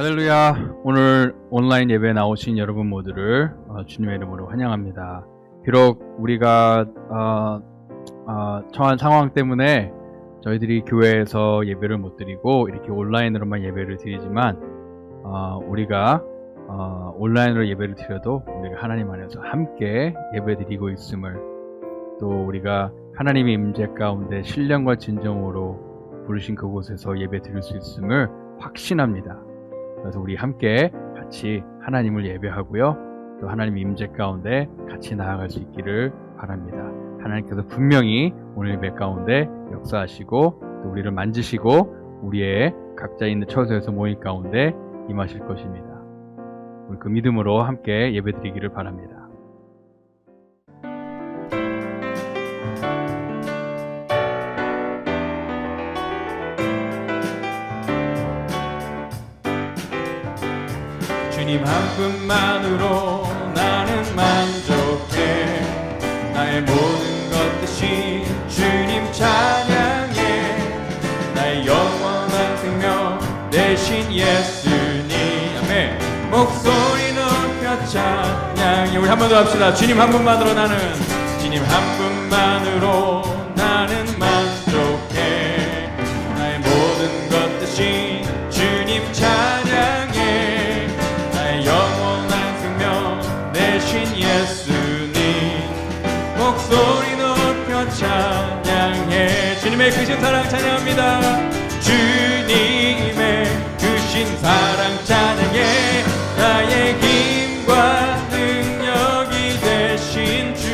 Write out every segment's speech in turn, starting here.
할렐루야. 오늘 온라인 예배에 나오신 여러분 모두를 주님의 이름으로 환영합니다. 비록 우리가 처한 상황 때문에 저희들이 교회에서 예배를 못 드리고 이렇게 온라인으로만 예배를 드리지만 우리가 온라인으로 예배를 드려도 우리가 하나님 안에서 함께 예배 드리고 있음을, 또 우리가 하나님의 임재 가운데 신령과 진정으로 부르신 그곳에서 예배 드릴 수 있음을 확신합니다. 그래서 우리 함께 같이 하나님을 예배하고요, 또 하나님 임재 가운데 같이 나아갈 수 있기를 바랍니다. 하나님께서 분명히 오늘 예배 가운데 역사하시고 또 우리를 만지시고 우리의 각자 있는 처소에서 모임 가운데 임하실 것입니다. 우리 그 믿음으로 함께 예배 드리기를 바랍니다. 주님 한 분만으로 나는 만족해. 나의 모든 것 대신 주님 찬양해. 나의 영원한 생명 대신 예수님. 아멘. 목소리 높여 찬양해. 우리 한 번 더 합시다. 주님 한 분만으로 나는, 주님 한 분만으로 나는 만족해. 나의 모든 것 대신 주님 찬양해. 영원한 생명 대신 예수님. 목소리 높여 찬양해. 주님의 크신 사랑 찬양합니다. 주님의 크신 사랑 찬양해. 나의 힘과 능력이 되신 주.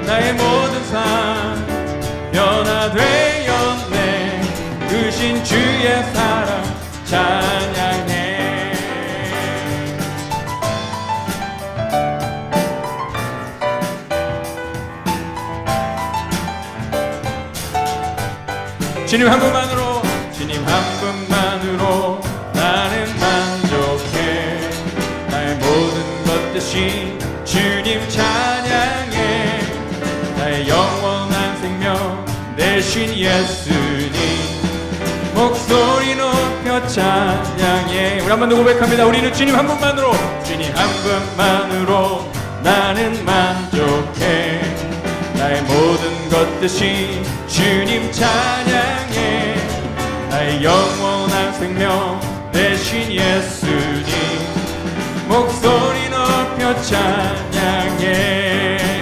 나의 모든 삶 변화되었네. 크신 주의 사랑 찬양해. 주님 한 분만으로, 주님 한 분만으로 나는 만족해. 나의 모든 것 대신 주님 찬양해. 나의 영원한 생명 대신 예수님. 목소리 높여 찬양해. 우리 한 번 더 고백합니다. 우리는 주님 한 분만으로, 주님 한 분만으로 나는 만족해. 나의 모든 것 대신 주님 찬양해. 나의 영원한 생명 대신 예수님. 목소리 높여 찬양해.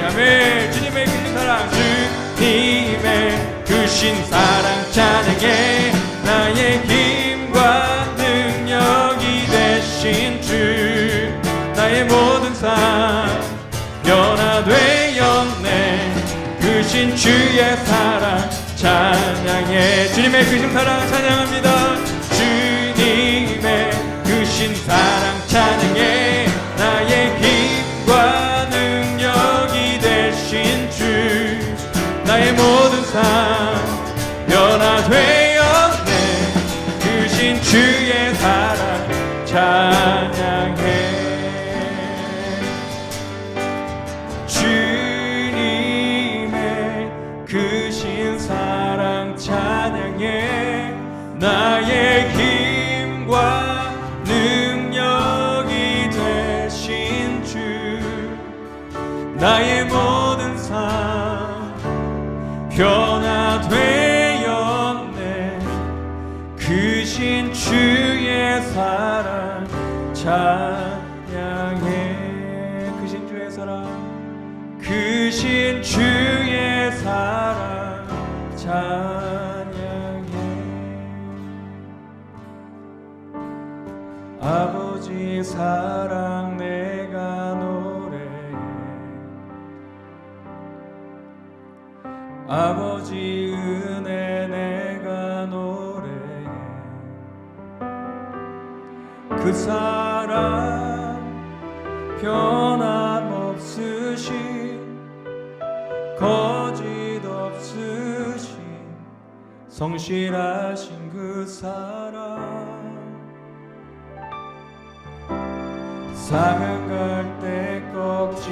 아멘. 주님의 크신 사랑, 주님의 크신 사랑 찬양해. 나의 힘과 능력이 되신 주. 나의 모든 삶 변화되었네. 크신 주의 사랑 찬양해. 주님의 크신 사랑 찬양합니다. 주님의 크신 사랑 찬양해. 나의 힘과 능력이 되신 주. 나의 모든 삶 변화되었네. 크신 주의 사랑 찬양해. 크신 사랑 찬양해. 나의 힘과 능력이 되신 주. 나의 모든 삶 변화되었네. 크신 주의 사랑 찬양해. 크신 주의 사랑, 크신 주의 사랑 찬양해. 아버지 사랑 내가 노래해. 아버지 은혜 내가 노래해. 그 사랑 변함없으신, 거짓 없으신, 성실하신 그 사랑. 상한 갈 때 꺾지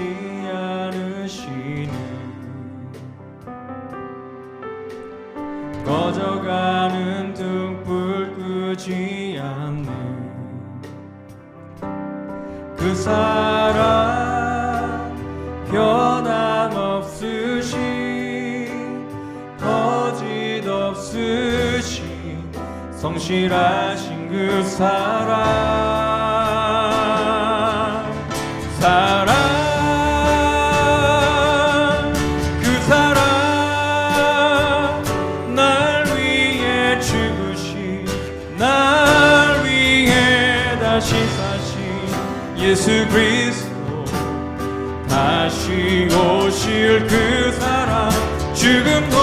않으시는, 꺼져가는 등불 끄지 않는 사랑 변함없으신 거짓 없으신 성실하신 그 사랑 그 사랑 날 위해 죽으신 날 위해 다시 사신 예수 그리스도 다시 오실 그 사랑 죽음도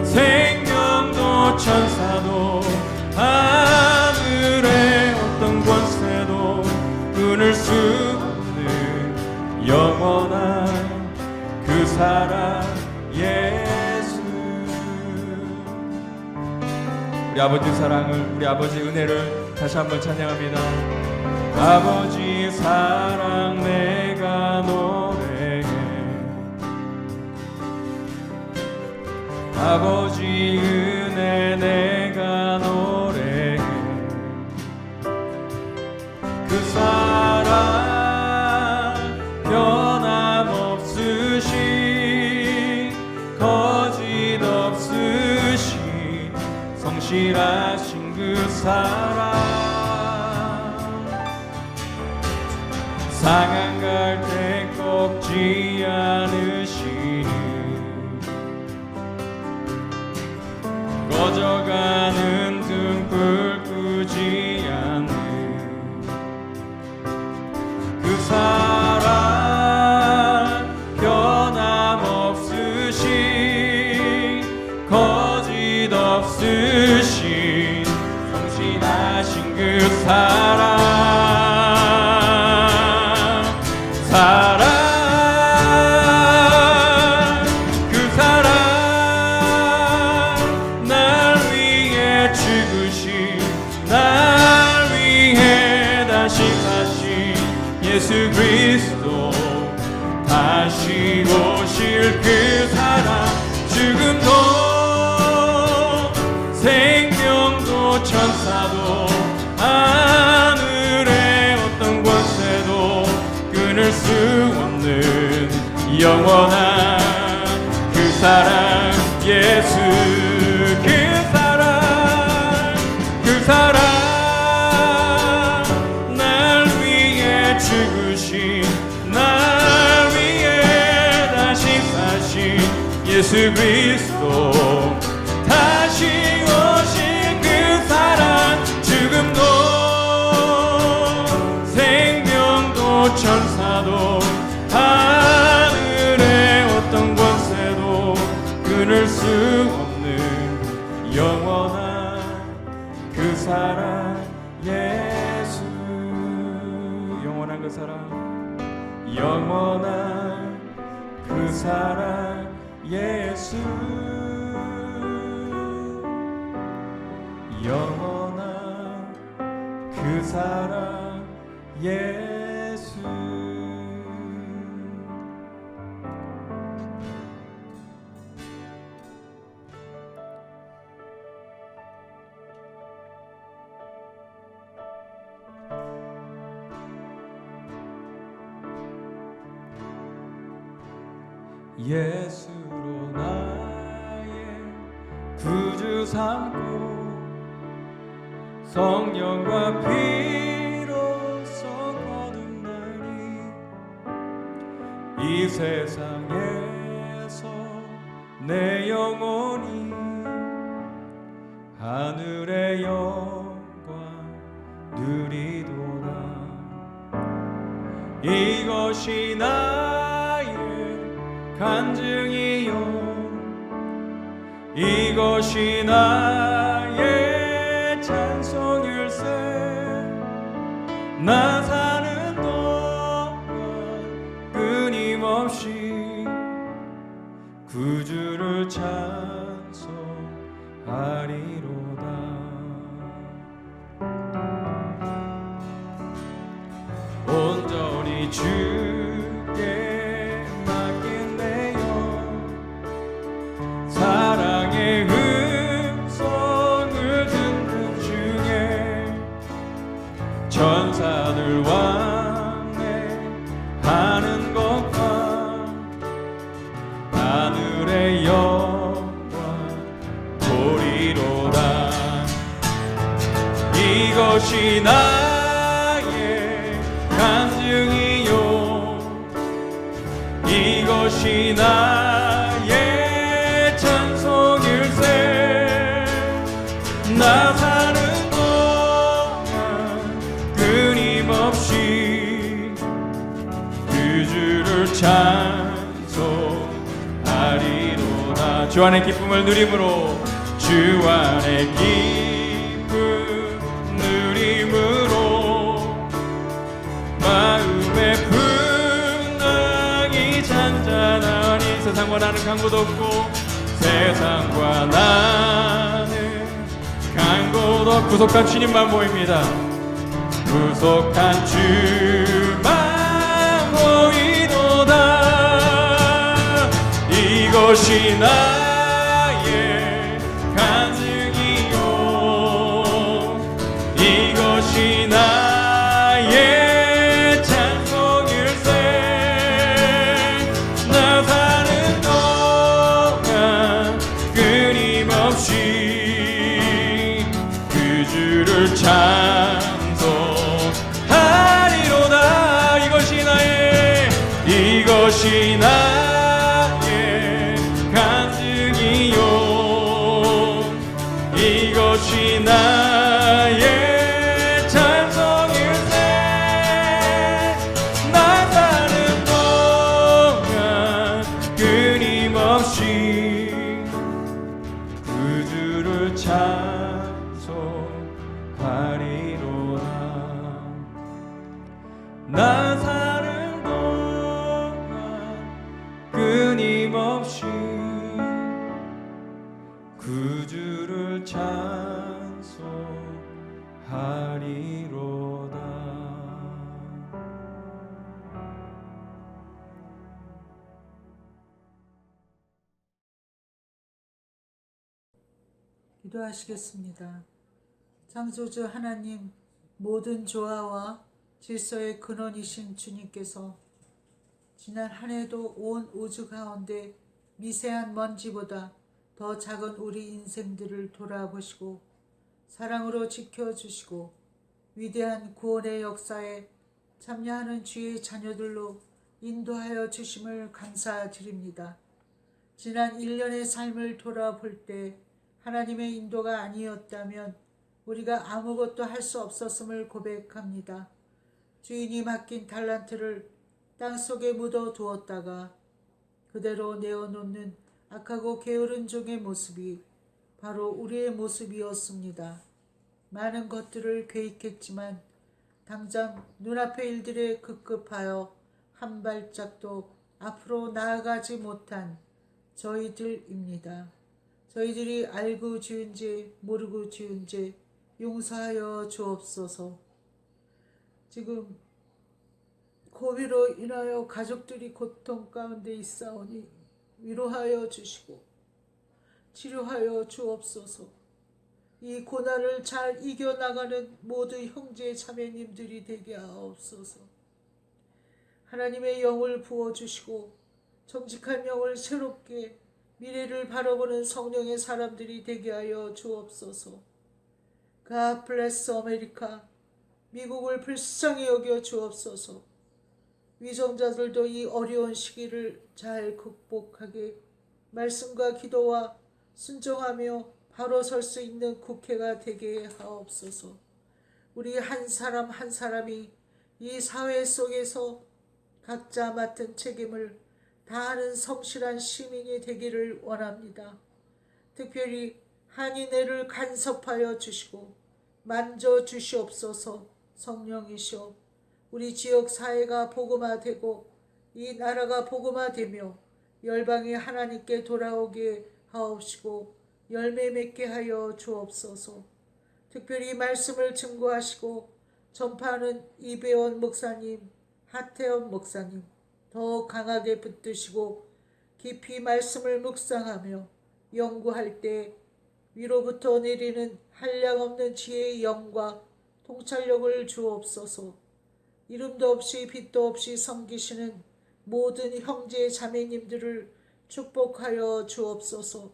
생명도 천사도 하늘의 어떤 권세도 끊을 수 없는 영원한 그 사랑 예수. 우리 아버지 사랑을 우리 아버지 은혜를 다시 한번 찬양합니다. 아버지 사랑 내가 노래해 아버지 은혜 내가 노래해 그 사랑 변함없으신 거짓 없으신 성실하신 그 사랑 상한 갈 때 꺾지 않으시는 꺼져가는 등불 끄지 않는 그 사랑 변함없으신 거짓 없으신 성실하신 그 사랑 그 사랑 날 위해 죽으신 날 위해 다시 사신 예수 그리스도 다시 오실 그 사랑 죽음도 생명도 천사도 하늘의 어떤 권세도 끊을 수 없는 영원한 그 사랑 예수 그 사랑 날 위해 죽으신 날 위해 다시 사신 예수 그리스도 다시 오신 그 사랑 죽음도 생명도 천사도 하늘의 어떤 권세도 끊을 수 없는 영원한 그 사랑 예수 영원한 그 사랑 영원한 그 사랑 예수 영원한 그 사랑 예수 예수로 나의 구주 삼고 성령과 피로써 거듭나니 이 세상에서 내 영혼이 하늘의 영광 누리도다 이것이 나의 간증이요 이것이 나의 찬송일세 나 사는 동안 끊임없이 구주를 찬송하리로다 온전히 주께 맡긴내요 사랑의 음성을 듣는 중에 천사들 하늘의 영광 보리로다. 이것이 나의 간증이요, 이것이 나의 찬송일세. 나 사는 동안 끊임없이 그 주를 찬송하리로다. 주 안의 기쁨을 누림으로, 주 안의 기쁨 누림으로 마음의 풍랑이 잔잔하니. 세상과 나는 강고도 없고, 세상과 나는 강고도 없고, 구속한 주님만 보입니다. 구속한 주만 보이도다. 이것이 나의 간증이요, 이것이 나의 찬송일세. 나 사는 동안 끊임없이 그 주를 찬송하리로다. 이것이 나의, 이것이 나의 간증이요, 이것이 나의 찬송일세. 나 사는 동안 끊임없이 그 주를 찬송하리로다. 나 사는 동안 끊임없이 그 주를 찬송하리로다. 기도하시겠습니다. 창조주 하나님, 모든 조화와 질서의 근원이신 주님께서 지난 한 해도 온 우주 가운데 미세한 먼지보다 더 작은 우리 인생들을 돌아보시고 사랑으로 지켜주시고 위대한 구원의 역사에 참여하는 주의 자녀들로 인도하여 주심을 감사드립니다. 지난 1년의 삶을 돌아볼 때 하나님의 인도가 아니었다면 우리가 아무것도 할 수 없었음을 고백합니다. 주인이 맡긴 달란트를 땅속에 묻어 두었다가 그대로 내어놓는 악하고 게으른 종의 모습이 바로 우리의 모습이었습니다. 많은 것들을 계획했지만 당장 눈앞의 일들에 급급하여 한 발짝도 앞으로 나아가지 못한 저희들입니다. 저희들이 알고 지은 죄, 모르고 지은 죄 용서하여 주옵소서. 지금 코비로 인하여 가족들이 고통 가운데 있사오니 위로하여 주시고 치료하여 주옵소서. 이 고난을 잘 이겨나가는 모든 형제 자매님들이 되게 하옵소서. 하나님의 영을 부어주시고 정직한 영을 새롭게 미래를 바라보는 성령의 사람들이 되게 하여 주옵소서. God bless America. 미국을 불쌍히 여겨 주옵소서. 위정자들도 이 어려운 시기를 잘 극복하게 말씀과 기도와 순종하며 바로 설 수 있는 국회가 되게 하옵소서. 우리 한 사람 한 사람이 이 사회 속에서 각자 맡은 책임을 다하는 성실한 시민이 되기를 원합니다. 특별히 한인회를 간섭하여 주시고 만져 주시옵소서. 성령이시오, 우리 지역 사회가 복음화되고 이 나라가 복음화되며 열방이 하나님께 돌아오게 하옵시고 열매 맺게 하여 주옵소서. 특별히 말씀을 증거하시고 전파하는 이배원 목사님, 하태원 목사님 더 강하게 붙드시고 깊이 말씀을 묵상하며 연구할 때 위로부터 내리는 한량없는 지혜의 영과 통찰력을 주옵소서. 이름도 없이 빛도 없이 섬기시는 모든 형제 자매님들을 축복하여 주옵소서.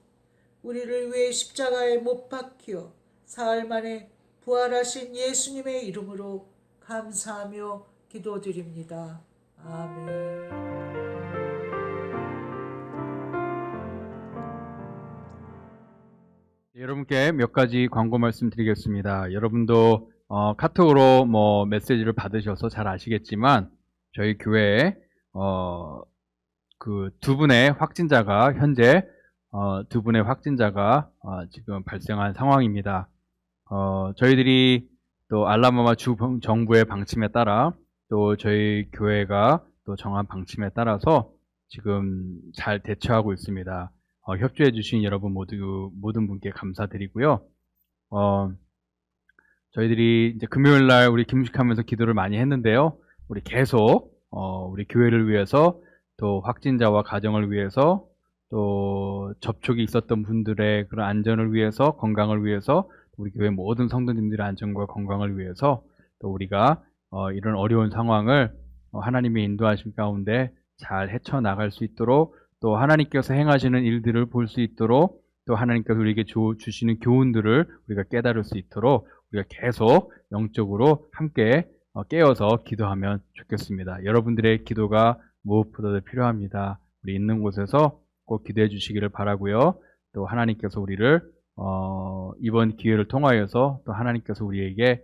우리를 위해 십자가에 못 박혀 사흘 만에 부활하신 예수님의 이름으로 감사하며 기도드립니다. 아멘. 여러분께 몇 가지 광고 말씀드리겠습니다. 여러분도 카톡으로 뭐 메시지를 받으셔서 잘 아시겠지만 저희 교회에 그 두 분의 확진자가 현재 두 분의 확진자가 지금 발생한 상황입니다. 저희들이 또 알라바마 주 정부의 방침에 따라 또 저희 교회가 또 정한 방침에 따라서 지금 잘 대처하고 있습니다. 협조해 주신 여러분 모든 분께 감사드리고요. 저희들이 이제 금요일 날 우리 김식하면서 기도를 많이 했는데요. 우리 계속 우리 교회를 위해서 또 확진자와 가정을 위해서 또 접촉이 있었던 분들의 그런 안전을 위해서 건강을 위해서 우리 교회 모든 성도님들의 안전과 건강을 위해서 또 우리가 이런 어려운 상황을 하나님의 인도하심 가운데 잘 헤쳐나갈 수 있도록 또 하나님께서 행하시는 일들을 볼 수 있도록 또 하나님께서 우리에게 주시는 교훈들을 우리가 깨달을 수 있도록 우리가 계속 영적으로 함께 깨어서 기도하면 좋겠습니다. 여러분들의 기도가 무엇보다도 필요합니다. 우리 있는 곳에서 꼭 기도해 주시기를 바라고요. 또 하나님께서 우리를 이번 기회를 통하여서 또 하나님께서 우리에게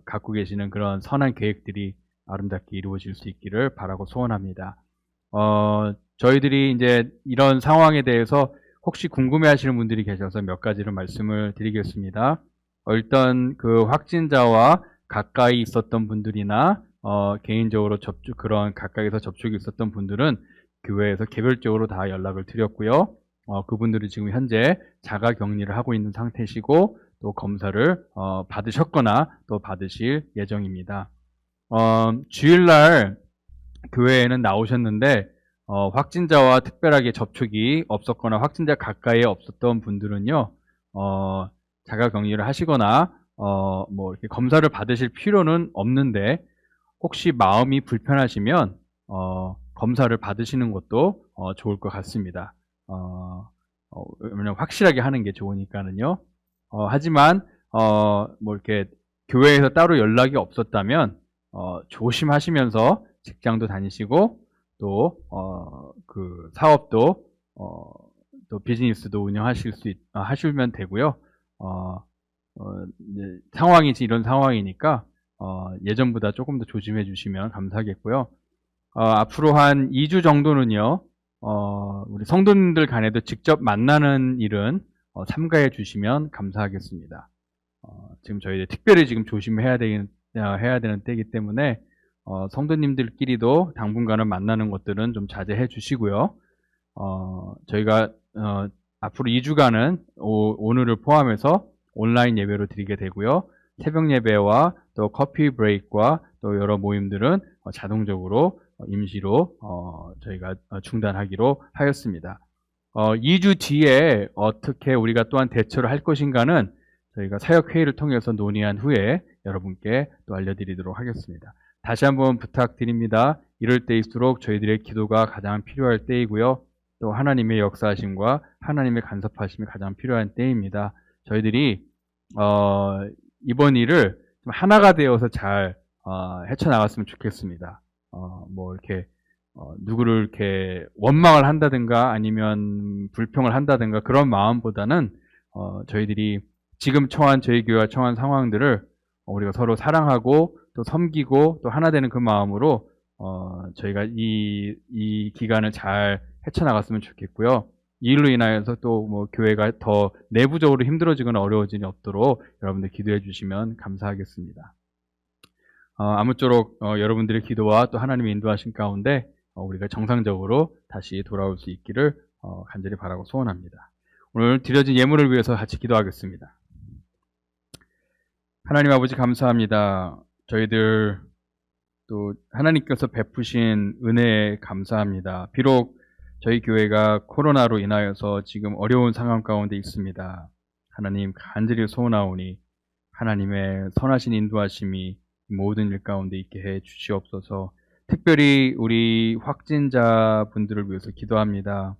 갖고 계시는 그런 선한 계획들이 아름답게 이루어질 수 있기를 바라고 소원합니다. 저희들이 이제 이런 상황에 대해서 혹시 궁금해 하시는 분들이 계셔서 몇 가지를 말씀을 드리겠습니다. 일단 그 확진자와 가까이 있었던 분들이나 개인적으로 그런 가까이서 접촉이 있었던 분들은 교회에서 개별적으로 다 연락을 드렸고요. 그분들이 지금 현재 자가 격리를 하고 있는 상태시고 또 검사를 받으셨거나 또 받으실 예정입니다. 주일날 교회에는 나오셨는데 확진자와 특별하게 접촉이 없었거나 확진자 가까이에 없었던 분들은요, 자가 격리를 하시거나 뭐 이렇게 검사를 받으실 필요는 없는데 혹시 마음이 불편하시면 검사를 받으시는 것도 좋을 것 같습니다. 왜냐면 확실하게 하는 게 좋으니까는요. 하지만 뭐 이렇게 교회에서 따로 연락이 없었다면 조심하시면서 직장도 다니시고 또 그 사업도 또 비즈니스도 하시면 되고요. 이제 상황이 이런 상황이니까 예전보다 조금 더 조심해 주시면 감사하겠고요. 앞으로 한 2주 정도는요, 우리 성도님들 간에도 직접 만나는 일은 삼가해 주시면 감사하겠습니다. 지금 저희 특별히 지금 조심해야 되는 때이기 때문에 성도님들끼리도 당분간은 만나는 것들은 좀 자제해 주시고요. 저희가 앞으로 2주간은 오늘을 포함해서 온라인 예배로 드리게 되고요. 새벽 예배와 또 커피 브레이크와 또 여러 모임들은 자동적으로 임시로 저희가 중단하기로 하였습니다. 2주 뒤에 어떻게 우리가 또한 대처를 할 것인가는 저희가 사역회의를 통해서 논의한 후에 여러분께 또 알려드리도록 하겠습니다. 다시 한번 부탁드립니다. 이럴 때일수록 저희들의 기도가 가장 필요할 때이고요. 또 하나님의 역사하심과 하나님의 간섭하심이 가장 필요한 때입니다. 저희들이 이번 일을 좀 하나가 되어서 잘 헤쳐나갔으면 좋겠습니다. 뭐 이렇게 누구를 이렇게 원망을 한다든가 아니면 불평을 한다든가 그런 마음보다는 저희들이 지금 처한 저희 교회가 처한 상황들을 우리가 서로 사랑하고 또 섬기고 또 하나 되는 그 마음으로 저희가 이 기간을 잘 헤쳐나갔으면 좋겠고요. 이 일로 인하여서 또 뭐 교회가 더 내부적으로 힘들어지거나 어려워지지 없도록 여러분들 기도해 주시면 감사하겠습니다. 아무쪼록 여러분들의 기도와 또 하나님의 인도하신 가운데 우리가 정상적으로 다시 돌아올 수 있기를 간절히 바라고 소원합니다. 오늘 드려진 예물을 위해서 같이 기도하겠습니다. 하나님 아버지 감사합니다. 저희들 또 하나님께서 베푸신 은혜에 감사합니다. 비록 저희 교회가 코로나로 인하여서 지금 어려운 상황 가운데 있습니다. 하나님 간절히 소원하오니 하나님의 선하신 인도하심이 모든 일 가운데 있게 해 주시옵소서. 특별히 우리 확진자 분들을 위해서 기도합니다.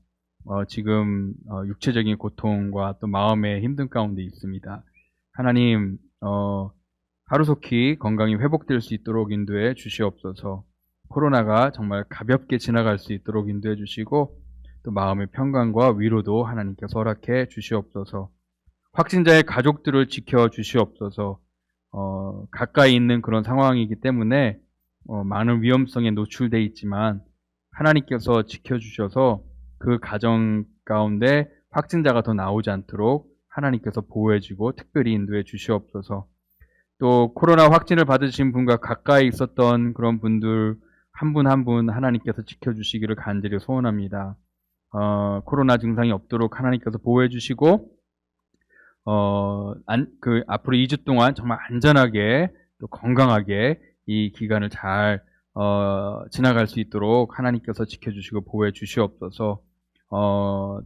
지금 육체적인 고통과 또 마음의 힘든 가운데 있습니다. 하나님, 하루속히 건강이 회복될 수 있도록 인도해 주시옵소서. 코로나가 정말 가볍게 지나갈 수 있도록 인도해 주시고 또 마음의 평강과 위로도 하나님께서 허락해 주시옵소서. 확진자의 가족들을 지켜 주시옵소서. 가까이 있는 그런 상황이기 때문에 많은 위험성에 노출되어 있지만 하나님께서 지켜주셔서 그 가정 가운데 확진자가 더 나오지 않도록 하나님께서 보호해주고 특별히 인도해 주시옵소서. 또 코로나 확진을 받으신 분과 가까이 있었던 그런 분들 한 분 한 분 하나님께서 지켜주시기를 간절히 소원합니다. 코로나 증상이 없도록 하나님께서 보호해 주시고 앞으로 2주 동안 정말 안전하게 또 건강하게 이 기간을 잘 지나갈 수 있도록 하나님께서 지켜주시고 보호해 주시옵소서.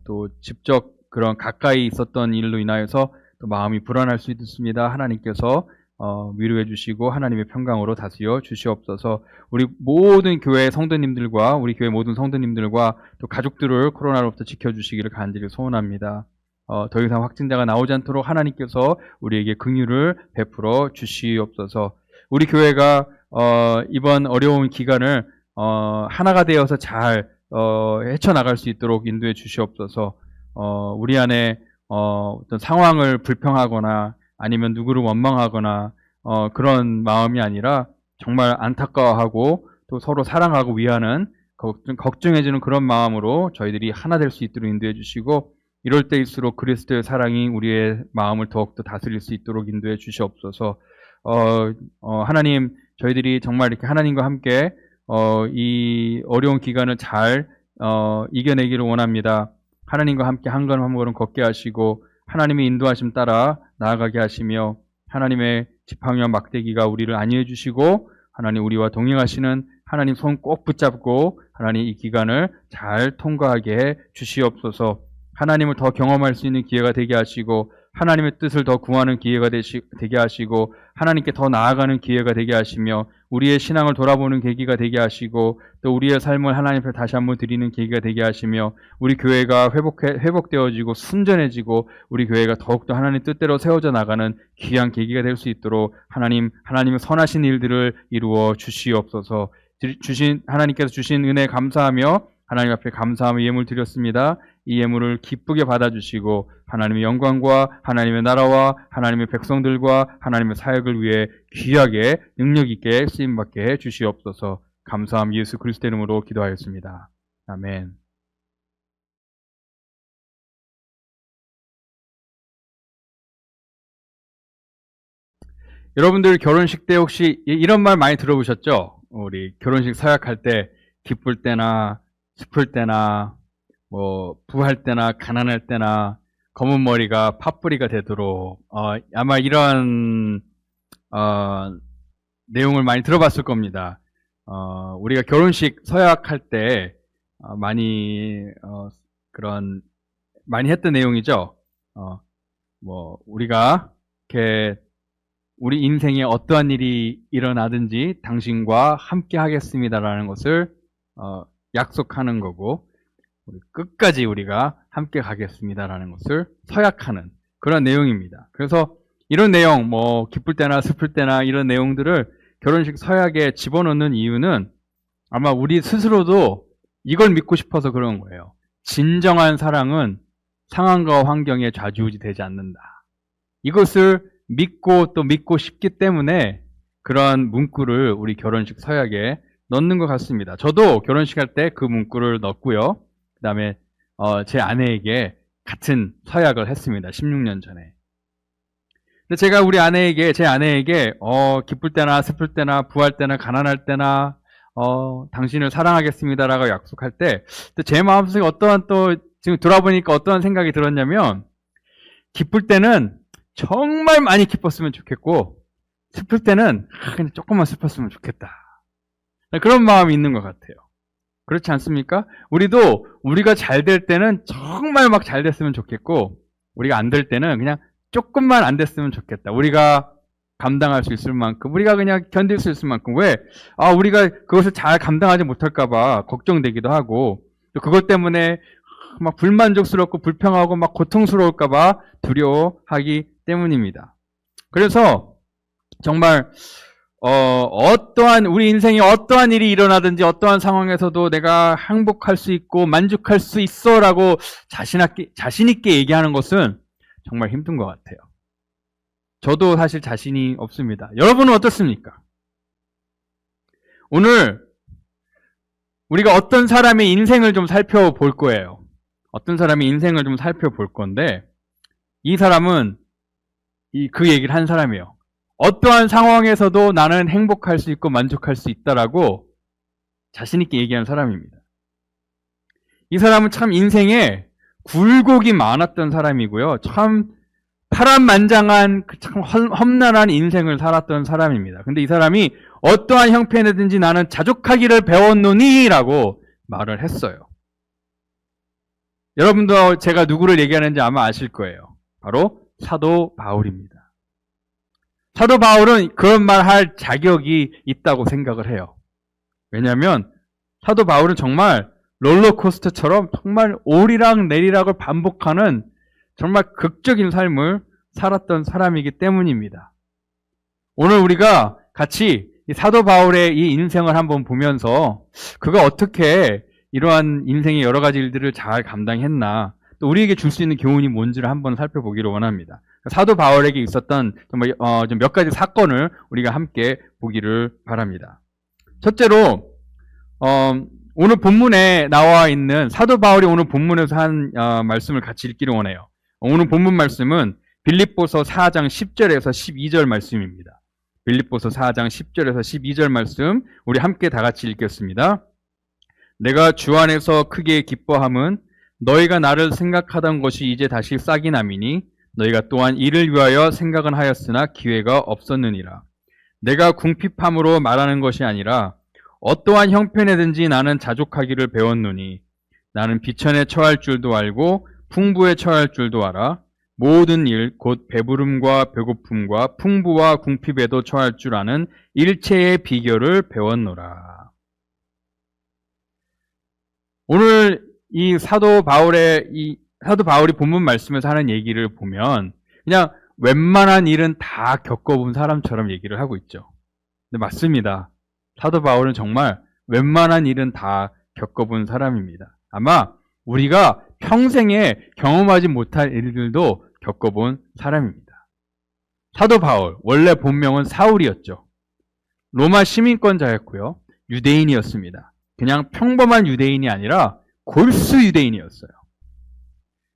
또 직접 그런 가까이 있었던 일로 인하여서 또 마음이 불안할 수 있습니다. 하나님께서 위로해 주시고 하나님의 평강으로 다스려 주시옵소서. 우리 모든 교회 성도님들과 우리 교회 모든 성도님들과 또 가족들을 코로나로부터 지켜주시기를 간절히 소원합니다. 더 이상 확진자가 나오지 않도록 하나님께서 우리에게 긍휼을 베풀어 주시옵소서. 우리 교회가 이번 어려운 기간을 하나가 되어서 잘 헤쳐나갈 수 있도록 인도해 주시옵소서. 우리 안에 어떤 상황을 불평하거나 아니면 누구를 원망하거나 그런 마음이 아니라 정말 안타까워하고 또 서로 사랑하고 위하는 걱정해주는 그런 마음으로 저희들이 하나 될 수 있도록 인도해 주시고 이럴 때일수록 그리스도의 사랑이 우리의 마음을 더욱더 다스릴 수 있도록 인도해 주시옵소서. 하나님, 저희들이 정말 이렇게 하나님과 함께 이 어려운 기간을 잘 이겨내기를 원합니다. 하나님과 함께 한 걸음 한 걸음 걷게 하시고 하나님의 인도하심 따라 나아가게 하시며 하나님의 지팡이와 막대기가 우리를 안위해 주시고 하나님 우리와 동행하시는 하나님 손 꼭 붙잡고 하나님 이 기간을 잘 통과하게 해 주시옵소서. 하나님을 더 경험할 수 있는 기회가 되게 하시고 하나님의 뜻을 더 구하는 기회가 되게 하시고 하나님께 더 나아가는 기회가 되게 하시며 우리의 신앙을 돌아보는 계기가 되게 하시고 또 우리의 삶을 하나님 앞에 다시 한번 드리는 계기가 되게 하시며 우리 교회가 회복되어지고 순전해지고 우리 교회가 더욱더 하나님 뜻대로 세워져 나가는 귀한 계기가 될 수 있도록 하나님의 선하신 일들을 이루어 주시옵소서. 하나님께서 주신 은혜 감사하며 하나님 앞에 감사함의 예물 드렸습니다. 이 예물을 기쁘게 받아주시고 하나님의 영광과 하나님의 나라와 하나님의 백성들과 하나님의 사역을 위해 귀하게 능력 있게 쓰임받게 해 주시옵소서. 감사함 예수 그리스도 이름으로 기도하였습니다. 아멘. 여러분들 결혼식 때 혹시 이런 말 많이 들어보셨죠? 우리 결혼식 서약할 때 기쁠 때나 슬플 때나 부할 때나 가난할 때나 검은 머리가 팥뿌리가 되도록 아마 이런 내용을 많이 들어봤을 겁니다. 우리가 결혼식 서약할 때 많이 많이 했던 내용이죠. 우리가 이렇게 우리 인생에 어떠한 일이 일어나든지 당신과 함께 하겠습니다라는 것을 약속하는 거고 끝까지 우리가 함께 가겠습니다라는 것을 서약하는 그런 내용입니다. 그래서 이런 내용, 기쁠 때나 슬플 때나 이런 내용들을 결혼식 서약에 집어넣는 이유는 아마 우리 스스로도 이걸 믿고 싶어서 그런 거예요. 진정한 사랑은 상황과 환경에 좌지우지 되지 않는다. 이것을 믿고 또 믿고 싶기 때문에 그런 문구를 우리 결혼식 서약에 넣는 것 같습니다. 저도 결혼식 할 때 그 문구를 넣었고요. 그 다음에 제 아내에게 같은 서약을 했습니다. 16년 전에. 근데 제가 제 아내에게 기쁠 때나 슬플 때나 부할 때나 가난할 때나 당신을 사랑하겠습니다라고 약속할 때 제 마음속에 지금 돌아보니까 어떠한 생각이 들었냐면 기쁠 때는 정말 많이 기뻤으면 좋겠고 슬플 때는 그냥 조금만 슬펐으면 좋겠다. 그런 마음이 있는 것 같아요. 그렇지 않습니까? 우리가 잘 될 때는 정말 막 잘 됐으면 좋겠고 우리가 안 될 때는 그냥 조금만 안 됐으면 좋겠다. 우리가 감당할 수 있을 만큼 우리가 그냥 견딜 수 있을 만큼 왜? 우리가 그것을 잘 감당하지 못할까 봐 걱정되기도 하고 또 그것 때문에 막 불만족스럽고 불평하고 막 고통스러울까봐 두려워하기 때문입니다. 그래서 정말 어떠한 우리 인생에 어떠한 일이 일어나든지 어떠한 상황에서도 내가 행복할 수 있고 만족할 수 있어라고 자신 있게 얘기하는 것은 정말 힘든 것 같아요. 저도 사실 자신이 없습니다. 여러분은 어떻습니까? 오늘 우리가 어떤 사람의 인생을 좀 살펴볼 거예요. 어떤 사람의 인생을 좀 살펴볼 건데 이 사람은 그 얘기를 한 사람이에요. 어떠한 상황에서도 나는 행복할 수 있고 만족할 수 있다라고 자신 있게 얘기한 사람입니다. 이 사람은 참 인생에 굴곡이 많았던 사람이고요. 참 파란만장한 참 험난한 인생을 살았던 사람입니다. 근데 이 사람이 어떠한 형편이든지 나는 자족하기를 배웠노니 라고 말을 했어요. 여러분도 제가 누구를 얘기하는지 아마 아실 거예요. 바로 사도 바울입니다. 사도 바울은 그런 말 할 자격이 있다고 생각을 해요. 왜냐하면 사도 바울은 정말 롤러코스터처럼 정말 오리락 내리락을 반복하는 정말 극적인 삶을 살았던 사람이기 때문입니다. 오늘 우리가 같이 이 사도 바울의 이 인생을 한번 보면서 그가 어떻게 이러한 인생의 여러 가지 일들을 잘 감당했나, 또 우리에게 줄 수 있는 교훈이 뭔지를 한번 살펴보기를 원합니다. 사도 바울에게 있었던 정말 좀 몇 가지 사건을 우리가 함께 보기를 바랍니다. 첫째로 오늘 본문에 나와 있는 사도 바울이 오늘 본문에서 한 말씀을 같이 읽기를 원해요. 오늘 본문 말씀은 빌립보서 4장 10절에서 12절 말씀입니다. 빌립보서 4장 10절에서 12절 말씀 우리 함께 다 같이 읽겠습니다. 내가 주 안에서 크게 기뻐함은 너희가 나를 생각하던 것이 이제 다시 싹이 남이니 너희가 또한 이를 위하여 생각은 하였으나 기회가 없었느니라. 내가 궁핍함으로 말하는 것이 아니라 어떠한 형편에든지 나는 자족하기를 배웠노니 나는 비천에 처할 줄도 알고 풍부에 처할 줄도 알아. 모든 일 곧 배부름과 배고픔과 풍부와 궁핍에도 처할 줄 아는 일체의 비결을 배웠노라. 오늘 이 사도 바울이 본문 말씀에서 하는 얘기를 보면 그냥 웬만한 일은 다 겪어본 사람처럼 얘기를 하고 있죠. 근데 맞습니다. 사도 바울은 정말 웬만한 일은 다 겪어본 사람입니다. 아마 우리가 평생에 경험하지 못할 일들도 겪어본 사람입니다. 사도 바울, 원래 본명은 사울이었죠. 로마 시민권자였고요. 유대인이었습니다. 그냥 평범한 유대인이 아니라 골수 유대인이었어요.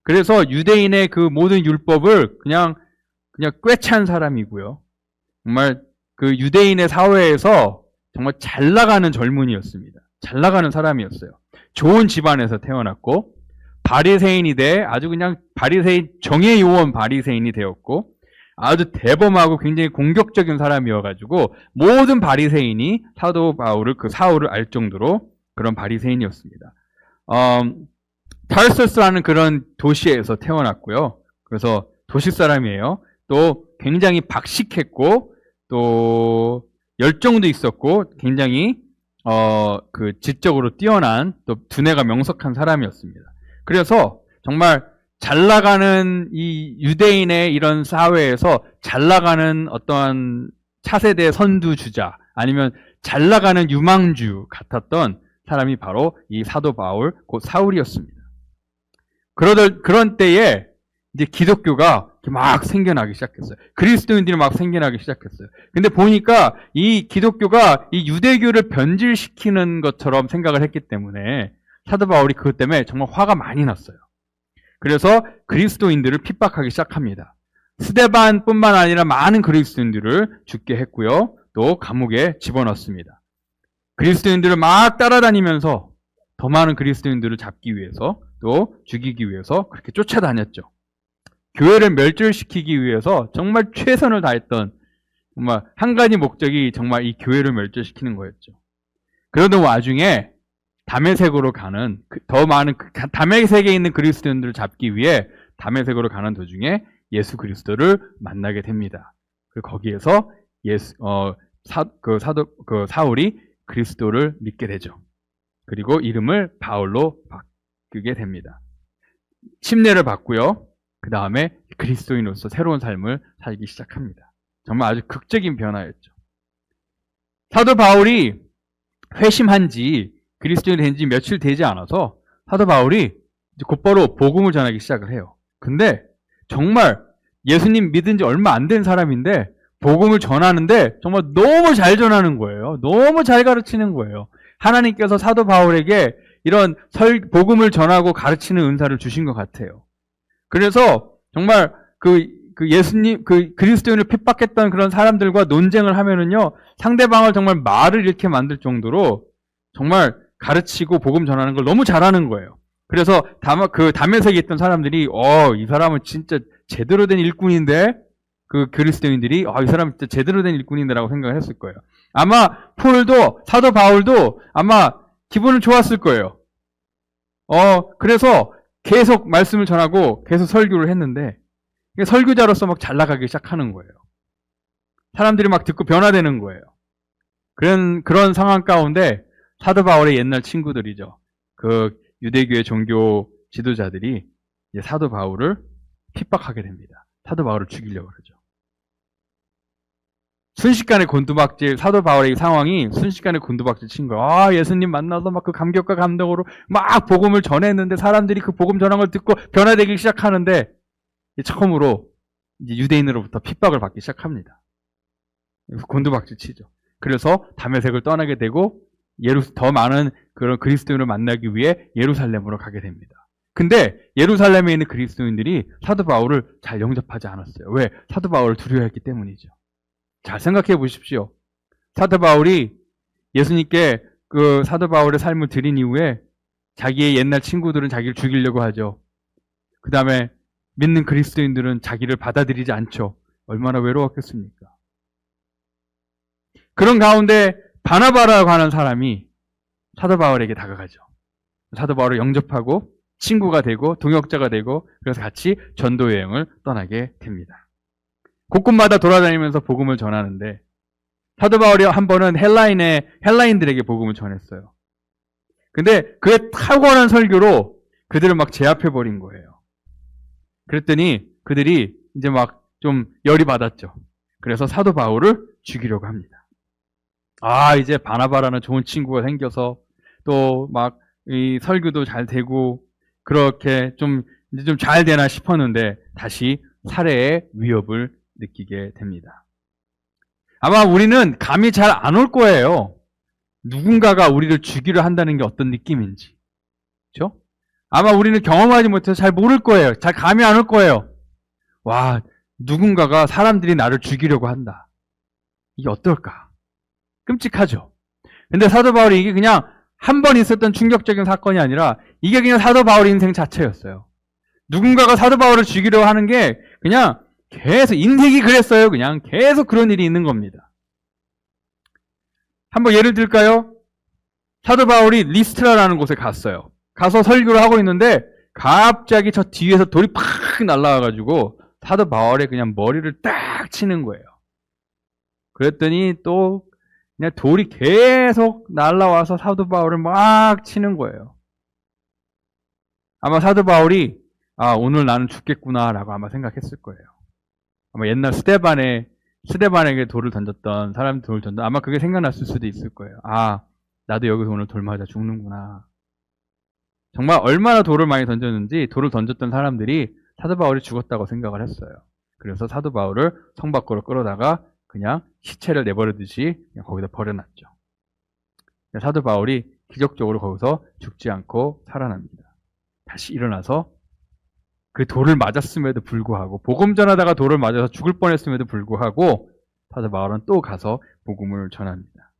그래서 유대인의 그 모든 율법을 그냥 꿰찬 사람이고요. 정말 그 유대인의 사회에서 정말 잘 나가는 젊은이였습니다. 잘 나가는 사람이었어요. 좋은 집안에서 태어났고 바리새인이 돼 아주 그냥 정의 요원 바리새인이 되었고 아주 대범하고 굉장히 공격적인 사람이어가지고 모든 바리새인이 사도 바울을 그 사울을 알 정도로 그런 바리새인이었습니다. 타르소스라는 그런 도시에서 태어났고요. 그래서 도시 사람이에요. 또 굉장히 박식했고 또 열정도 있었고 굉장히 그 지적으로 뛰어난 또 두뇌가 명석한 사람이었습니다. 그래서 정말 잘 나가는 이 유대인의 이런 사회에서 잘 나가는 어떠한 차세대 선두주자 아니면 잘 나가는 유망주 같았던 사람이 바로 이 사도 바울, 곧 사울이었습니다. 그런 때에 이제 기독교가 막 생겨나기 시작했어요. 그리스도인들이 막 생겨나기 시작했어요. 근데 보니까 이 기독교가 이 유대교를 변질시키는 것처럼 생각을 했기 때문에 사도 바울이 그것 때문에 정말 화가 많이 났어요. 그래서 그리스도인들을 핍박하기 시작합니다. 스데반뿐만 아니라 많은 그리스도인들을 죽게 했고요. 또 감옥에 집어넣습니다. 그리스도인들을 막 따라다니면서 더 많은 그리스도인들을 잡기 위해서 또 죽이기 위해서 그렇게 쫓아다녔죠. 교회를 멸절시키기 위해서 정말 최선을 다했던 정말 한 가지 목적이 정말 이 교회를 멸절시키는 거였죠. 그러던 와중에 다메섹으로 가는 더 많은 다메섹에 있는 그리스도인들을 잡기 위해 다메섹으로 가는 도중에 예수 그리스도를 만나게 됩니다. 그리고 거기에서 사울이 그리스도를 믿게 되죠. 그리고 이름을 바울로 바꾸게 됩니다. 침례를 받고요. 그 다음에 그리스도인으로서 새로운 삶을 살기 시작합니다. 정말 아주 극적인 변화였죠. 사도 바울이 회심한 지 그리스도인이 된 지 며칠 되지 않아서 사도 바울이 이제 곧바로 복음을 전하기 시작을 해요. 근데 정말 예수님 믿은 지 얼마 안 된 사람인데 복음을 전하는데 정말 너무 잘 전하는 거예요. 너무 잘 가르치는 거예요. 하나님께서 사도 바울에게 이런 복음을 전하고 가르치는 은사를 주신 것 같아요. 그래서 정말 예수님, 그리스도인을 핍박했던 그런 사람들과 논쟁을 하면은요, 상대방을 정말 말을 잃게 만들 정도로 정말 가르치고 복음 전하는 걸 너무 잘하는 거예요. 그래서 담에색에 있던 사람들이, 이 사람은 진짜 제대로 된 일꾼인데, 그 그리스도인들이, 이 사람은 진짜 제대로 된 일꾼인데라고 생각을 했을 거예요. 아마 사도 바울도 아마 기분은 좋았을 거예요. 그래서 계속 말씀을 전하고 계속 설교를 했는데, 설교자로서 막 잘 나가기 시작하는 거예요. 사람들이 막 듣고 변화되는 거예요. 그런 상황 가운데 사도 바울의 옛날 친구들이죠. 그 유대교의 종교 지도자들이 이제 사도 바울을 핍박하게 됩니다. 사도 바울을 죽이려고 그러죠. 순식간에 곤두박질, 사도 바울의 상황이 순식간에 곤두박질 친 거예요. 예수님 만나서 막 그 감격과 감동으로 막 복음을 전했는데 사람들이 그 복음 전한 걸 듣고 변화되기 시작하는데 처음으로 이제 유대인으로부터 핍박을 받기 시작합니다. 곤두박질 치죠. 그래서 다메섹을 떠나게 되고 더 많은 그런 그리스도인을 만나기 위해 예루살렘으로 가게 됩니다. 근데 예루살렘에 있는 그리스도인들이 사도 바울을 잘 영접하지 않았어요. 왜? 사도 바울을 두려워했기 때문이죠. 잘 생각해 보십시오. 사도 바울이 예수님께 그 사도 바울의 삶을 드린 이후에 자기의 옛날 친구들은 자기를 죽이려고 하죠. 그 다음에 믿는 그리스도인들은 자기를 받아들이지 않죠. 얼마나 외로웠겠습니까? 그런 가운데 바나바라고 하는 사람이 사도 바울에게 다가가죠. 사도 바울을 영접하고 친구가 되고 동역자가 되고 그래서 같이 전도 여행을 떠나게 됩니다. 곳곳마다 돌아다니면서 복음을 전하는데 사도 바울이 한 번은 헬라인들에게 복음을 전했어요. 근데 그의 탁월한 설교로 그들을 막 제압해 버린 거예요. 그랬더니 그들이 이제 막 좀 열이 받았죠. 그래서 사도 바울을 죽이려고 합니다. 이제 바나바라는 좋은 친구가 생겨서 또 막 이 설교도 잘 되고 그렇게 이제 좀 잘 되나 싶었는데 다시 살해의 위협을 느끼게 됩니다. 아마 우리는 감이 잘 안 올 거예요. 누군가가 우리를 죽이려 한다는 게 어떤 느낌인지. 그렇죠? 아마 우리는 경험하지 못해서 잘 모를 거예요. 잘 감이 안 올 거예요. 누군가가 사람들이 나를 죽이려고 한다. 이게 어떨까? 끔찍하죠. 근데 사도 바울이 이게 그냥 한 번 있었던 충격적인 사건이 아니라 이게 그냥 사도 바울 인생 자체였어요. 누군가가 사도 바울을 죽이려고 하는 게 그냥 계속 인생이 그랬어요. 그냥 계속 그런 일이 있는 겁니다. 한번 예를 들까요? 사도 바울이 리스트라라는 곳에 갔어요. 가서 설교를 하고 있는데 갑자기 저 뒤에서 돌이 팍 날아와가지고 사도 바울의 그냥 머리를 딱 치는 거예요. 그랬더니 또 그냥 돌이 계속 날아와서 사도 바울을 막 치는 거예요. 아마 사도 바울이 오늘 나는 죽겠구나라고 아마 생각했을 거예요. 아마 옛날 스데반에게 돌을 던졌던 사람이 돌을 던졌던 아마 그게 생각났을 수도 있을 거예요. 나도 여기서 오늘 돌 맞아 죽는구나. 정말 얼마나 돌을 많이 던졌는지 돌을 던졌던 사람들이 사도 바울이 죽었다고 생각을 했어요. 그래서 사도 바울을 성 밖으로 끌어다가 그냥 시체를 내버리듯이 그냥 거기다 버려놨죠. 사도 바울이 기적적으로 거기서 죽지 않고 살아납니다. 다시 일어나서 그 돌을 맞았음에도 불구하고 복음 전하다가 돌을 맞아서 죽을 뻔했음에도 불구하고 사도 바울은 또 가서 복음을 전합니다.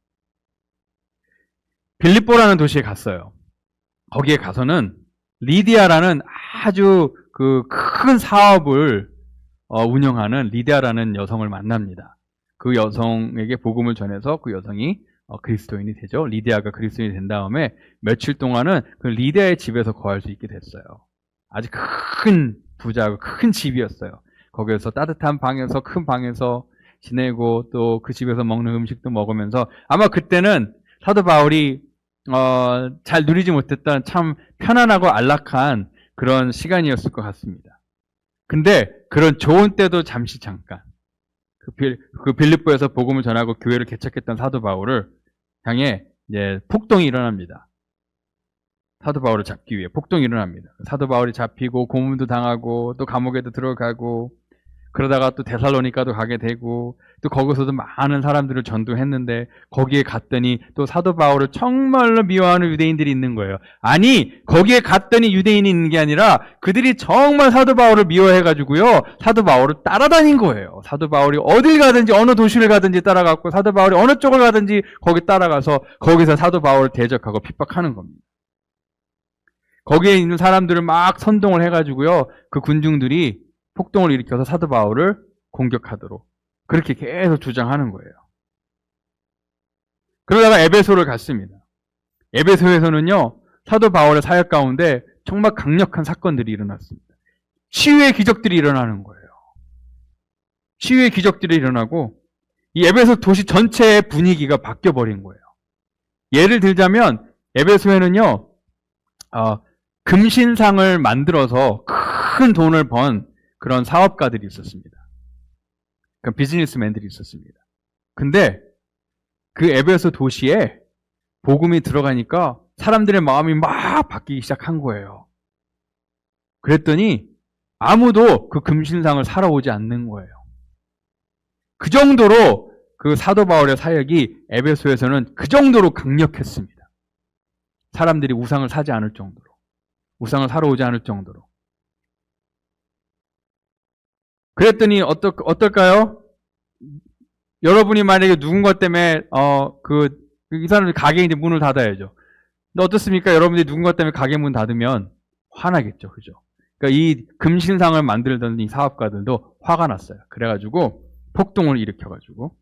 빌립보라는 도시에 갔어요. 거기에 가서는 리디아라는 아주 그 큰 사업을 운영하는 리디아라는 여성을 만납니다. 그 여성에게 복음을 전해서 그 여성이 그리스도인이 되죠. 리디아가 그리스도인이 된 다음에 며칠 동안은 그 리디아의 집에서 거할 수 있게 됐어요. 아주 큰 부자고 큰 집이었어요. 거기에서 따뜻한 방에서 큰 방에서 지내고 또 그 집에서 먹는 음식도 먹으면서 아마 그때는 사도 바울이 잘 누리지 못했던 참 편안하고 안락한 그런 시간이었을 것 같습니다. 근데 그런 좋은 때도 잠깐 그 빌립보에서 복음을 전하고 교회를 개척했던 사도 바울을 향해 이제 폭동이 일어납니다. 사도 바울을 잡기 위해 폭동이 일어납니다. 사도 바울이 잡히고 고문도 당하고 또 감옥에도 들어가고 그러다가 또 데살로니가도 가게 되고 또 거기서도 많은 사람들을 전도했는데 거기에 갔더니 또 사도 바울을 정말로 미워하는 유대인들이 있는 거예요. 아니 거기에 갔더니 유대인이 있는 게 아니라 그들이 정말 사도 바울을 미워해가지고요. 사도 바울을 따라다닌 거예요. 사도 바울이 어딜 가든지 어느 도시를 가든지 따라갔고 사도 바울이 어느 쪽을 가든지 거기 따라가서 거기서 사도 바울을 대적하고 핍박하는 겁니다. 거기에 있는 사람들을 막 선동을 해가지고요. 그 군중들이 폭동을 일으켜서 사도 바울을 공격하도록 그렇게 계속 주장하는 거예요. 그러다가 에베소를 갔습니다. 에베소에서는요. 사도 바울의 사역 가운데 정말 강력한 사건들이 일어났습니다. 치유의 기적들이 일어나는 거예요. 치유의 기적들이 일어나고 이 에베소 도시 전체의 분위기가 바뀌어버린 거예요. 예를 들자면 에베소에는요. 금신상을 만들어서 큰 돈을 번 그런 사업가들이 있었습니다. 그러니까 비즈니스맨들이 있었습니다. 근데 그 에베소 도시에 복음이 들어가니까 사람들의 마음이 막 바뀌기 시작한 거예요. 그랬더니 아무도 그 금신상을 사러 오지 않는 거예요. 그 정도로 그 사도 바울의 사역이 에베소에서는 그 정도로 강력했습니다. 사람들이 우상을 사지 않을 정도로. 우상을 사러 오지 않을 정도로. 그랬더니 어떨까요? 여러분이 만약에 누군가 때문에 이 사람들 가게 이제 문을 닫아야죠. 근데 어떻습니까? 여러분들이 누군가 때문에 가게 문 닫으면 화나겠죠, 그죠? 그러니까 이 금신상을 만들던 이 사업가들도 화가 났어요. 그래가지고 폭동을 일으켜가지고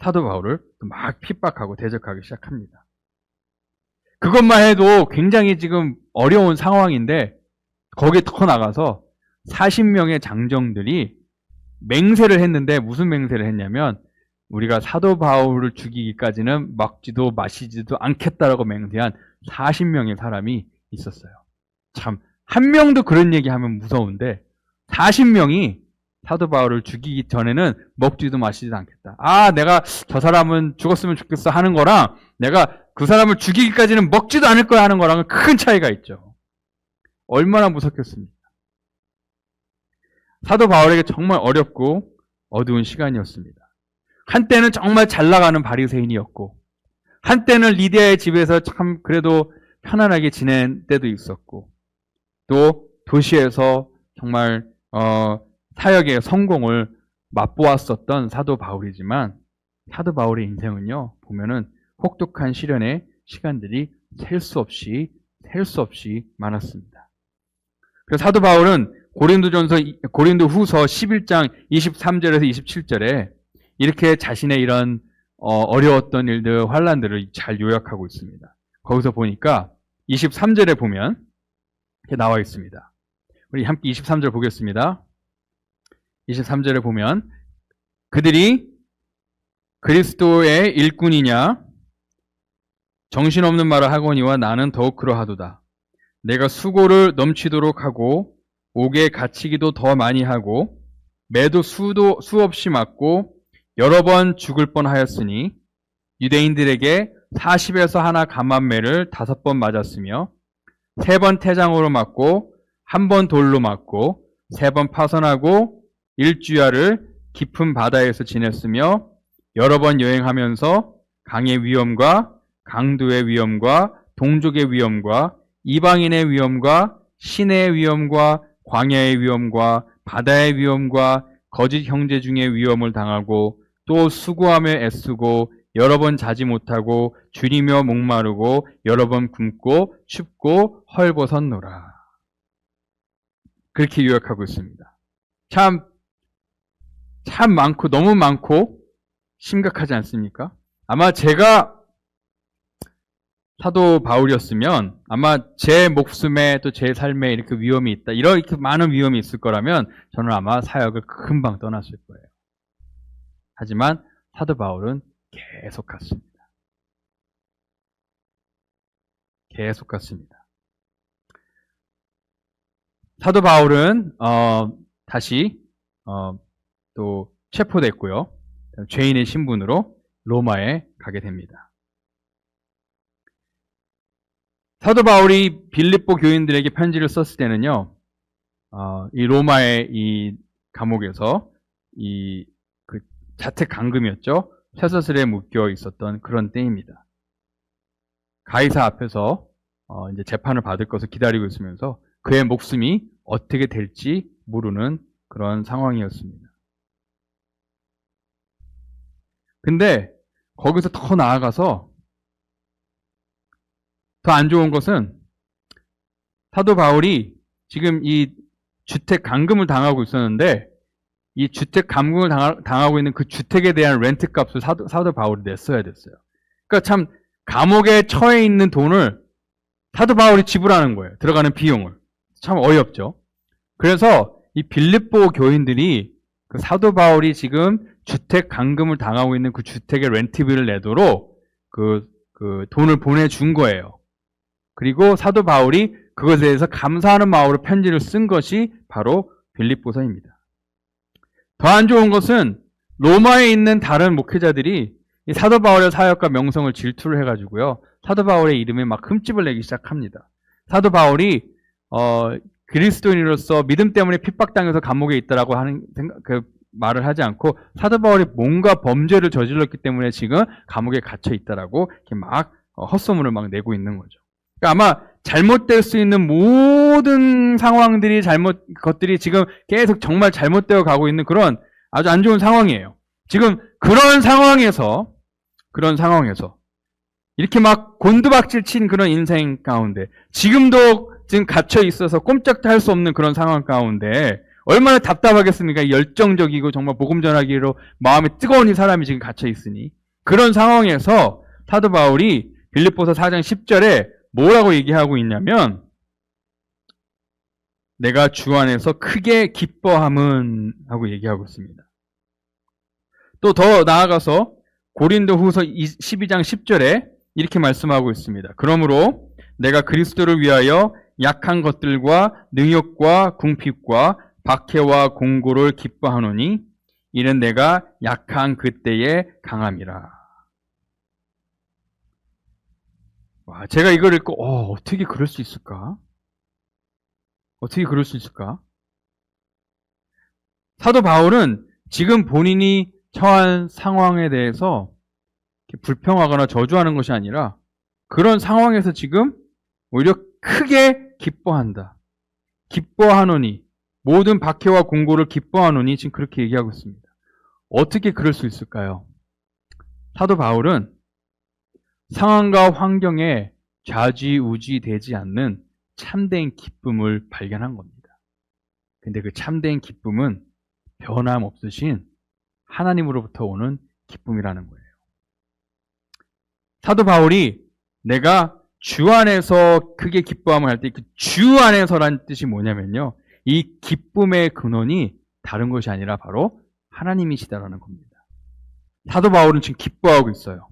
사도 바울을 막 핍박하고 대적하기 시작합니다. 그것만 해도 굉장히 지금 어려운 상황인데 거기에 더 나가서 40명의 장정들이 맹세를 했는데 무슨 맹세를 했냐면 우리가 사도 바울을 죽이기까지는 먹지도 마시지도 않겠다라고 맹세한 40명의 사람이 있었어요. 참, 한 명도 그런 얘기하면 무서운데 40명이 사도 바울을 죽이기 전에는 먹지도 마시지도 않겠다. 내가 저 사람은 죽었으면 좋겠어 하는 거랑 내가 그 사람을 죽이기까지는 먹지도 않을 거야 하는 거랑은 큰 차이가 있죠. 얼마나 무섭겠습니까? 사도 바울에게 정말 어렵고 어두운 시간이었습니다. 한때는 정말 잘 나가는 바리새인이었고 한때는 리디아의 집에서 참 그래도 편안하게 지낸 때도 있었고 또 도시에서 정말 사역의 성공을 맛보았었던 사도 바울이지만 사도 바울의 인생은요 보면은 혹독한 시련의 시간들이 셀 수 없이 많았습니다. 그래서 사도 바울은 고린도 후서 11장 23절에서 27절에 이렇게 자신의 이런 어려웠던 일들, 환란들을 잘 요약하고 있습니다. 거기서 보니까 23절에 보면 이렇게 나와 있습니다. 우리 함께 23절 보겠습니다. 23절에 보면 그들이 그리스도의 일꾼이냐 정신없는 말을 하거니와 나는 더욱 그러하도다. 내가 수고를 넘치도록 하고 옥에 갇히기도 더 많이 하고 매도 수없이 맞고 여러 번 죽을 뻔하였으니 유대인들에게 40에서 하나 감한매를 5번 맞았으며 3번 태장으로 맞고 1번 돌로 맞고 3번 파선하고 일주야를 깊은 바다에서 지냈으며 여러 번 여행하면서 강의 위험과 강도의 위험과 동족의 위험과 이방인의 위험과 시내의 위험과 광야의 위험과 바다의 위험과 거짓 형제 중의 위험을 당하고 또 수고하며 애쓰고 여러 번 자지 못하고 줄이며 목마르고 여러 번 굶고 춥고 헐벗었노라. 그렇게 요약하고 있습니다. 참 많고 너무 많고 심각하지 않습니까? 아마 제가 사도 바울이었으면 아마 제 목숨에 또 제 삶에 이렇게 위험이 있다. 이렇게 많은 위험이 있을 거라면 저는 아마 사역을 금방 떠났을 거예요. 하지만 사도 바울은 계속 갔습니다. 계속 갔습니다. 사도 바울은 다시 또 체포됐고요. 죄인의 신분으로 로마에 가게 됩니다. 사도 바울이 빌립보 교인들에게 편지를 썼을 때는요, 이 로마의 이 감옥에서 그 자택 감금이었죠. 쇠사슬에 묶여 있었던 그런 때입니다. 가이사 앞에서 이제 재판을 받을 것을 기다리고 있으면서 그의 목숨이 어떻게 될지 모르는 그런 상황이었습니다. 근데 거기서 더 나아가서 더 안 좋은 것은 사도 바울이 지금 이 주택 감금을 당하고 있었는데 이 주택 감금을 당하고 있는 그 주택에 대한 렌트 값을 사도 바울이 냈어야 됐어요. 그러니까 참 감옥에 처해 있는 돈을 사도 바울이 지불하는 거예요. 들어가는 비용을. 참 어이없죠. 그래서 이 빌립보 교인들이 그 사도 바울이 지금 주택 감금을 당하고 있는 그 주택의 렌트비를 내도록 그 돈을 보내준 거예요. 그리고 사도 바울이 그것에 대해서 감사하는 마음으로 편지를 쓴 것이 바로 빌립보서입니다. 더 안 좋은 것은 로마에 있는 다른 목회자들이 이 사도 바울의 사역과 명성을 질투를 해가지고요. 사도 바울의 이름에 막 흠집을 내기 시작합니다. 사도 바울이 그리스도인으로서 믿음 때문에 핍박당해서 감옥에 있다라고 하는 말을 하지 않고 사도 바울이 뭔가 범죄를 저질렀기 때문에 지금 감옥에 갇혀 있다라고 이렇게 막 헛소문을 막 내고 있는 거죠. 그러니까 아마 잘못될 수 있는 모든 상황들이 것들이 지금 계속 정말 잘못되어 가고 있는 그런 아주 안 좋은 상황이에요. 지금 그런 상황에서 이렇게 막 곤두박질 친 그런 인생 가운데 지금도 지금 갇혀 있어서 꼼짝도 할 수 없는 그런 상황 가운데 얼마나 답답하겠습니까? 열정적이고 정말 복음 전하기로 마음이 뜨거운 이 사람이 지금 갇혀 있으니 그런 상황에서 사도 바울이 빌립보서 4장 10절에 뭐라고 얘기하고 있냐면 내가 주 안에서 크게 기뻐함은 하고 얘기하고 있습니다. 또 더 나아가서 고린도후서 12장 10절에 이렇게 말씀하고 있습니다. 그러므로 내가 그리스도를 위하여 약한 것들과 능욕과 궁핍과 박해와 공고를 기뻐하노니 이는 내가 약한 그때의 강함이라. 와, 제가 이걸 읽고 어떻게 그럴 수 있을까? 어떻게 그럴 수 있을까? 사도 바울은 지금 본인이 처한 상황에 대해서 불평하거나 저주하는 것이 아니라 그런 상황에서 지금 오히려 크게 기뻐한다. 기뻐하노니 모든 박해와 공고를 기뻐하노니 지금 그렇게 얘기하고 있습니다. 어떻게 그럴 수 있을까요? 사도 바울은 상황과 환경에 좌지우지되지 않는 참된 기쁨을 발견한 겁니다. 근데 그 참된 기쁨은 변함없으신 하나님으로부터 오는 기쁨이라는 거예요. 사도 바울이 내가 주 안에서 크게 기뻐함을 할 때 그 주 안에서라는 뜻이 뭐냐면요. 이 기쁨의 근원이 다른 것이 아니라 바로 하나님이시다라는 겁니다. 사도 바울은 지금 기뻐하고 있어요.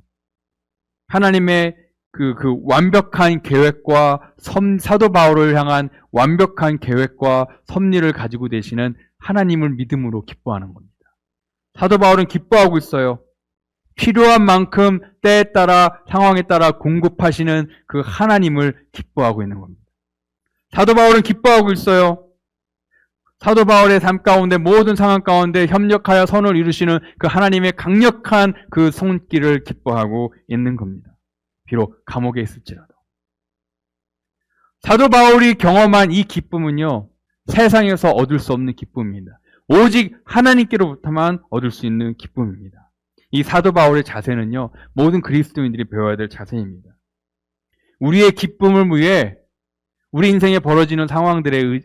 하나님의 그 완벽한 계획과 사도 바울을 향한 완벽한 계획과 섭리를 가지고 계시는 하나님을 믿음으로 기뻐하는 겁니다. 사도 바울은 기뻐하고 있어요. 필요한 만큼 때에 따라 상황에 따라 공급하시는 그 하나님을 기뻐하고 있는 겁니다. 사도 바울은 기뻐하고 있어요. 사도 바울의 삶 가운데 모든 상황 가운데 협력하여 선을 이루시는 그 하나님의 강력한 그 손길을 기뻐하고 있는 겁니다. 비록 감옥에 있을지라도. 사도 바울이 경험한 이 기쁨은요, 세상에서 얻을 수 없는 기쁨입니다. 오직 하나님께로부터만 얻을 수 있는 기쁨입니다. 이 사도 바울의 자세는요, 모든 그리스도인들이 배워야 될 자세입니다. 우리의 기쁨을 위해 우리 인생에 벌어지는 상황들에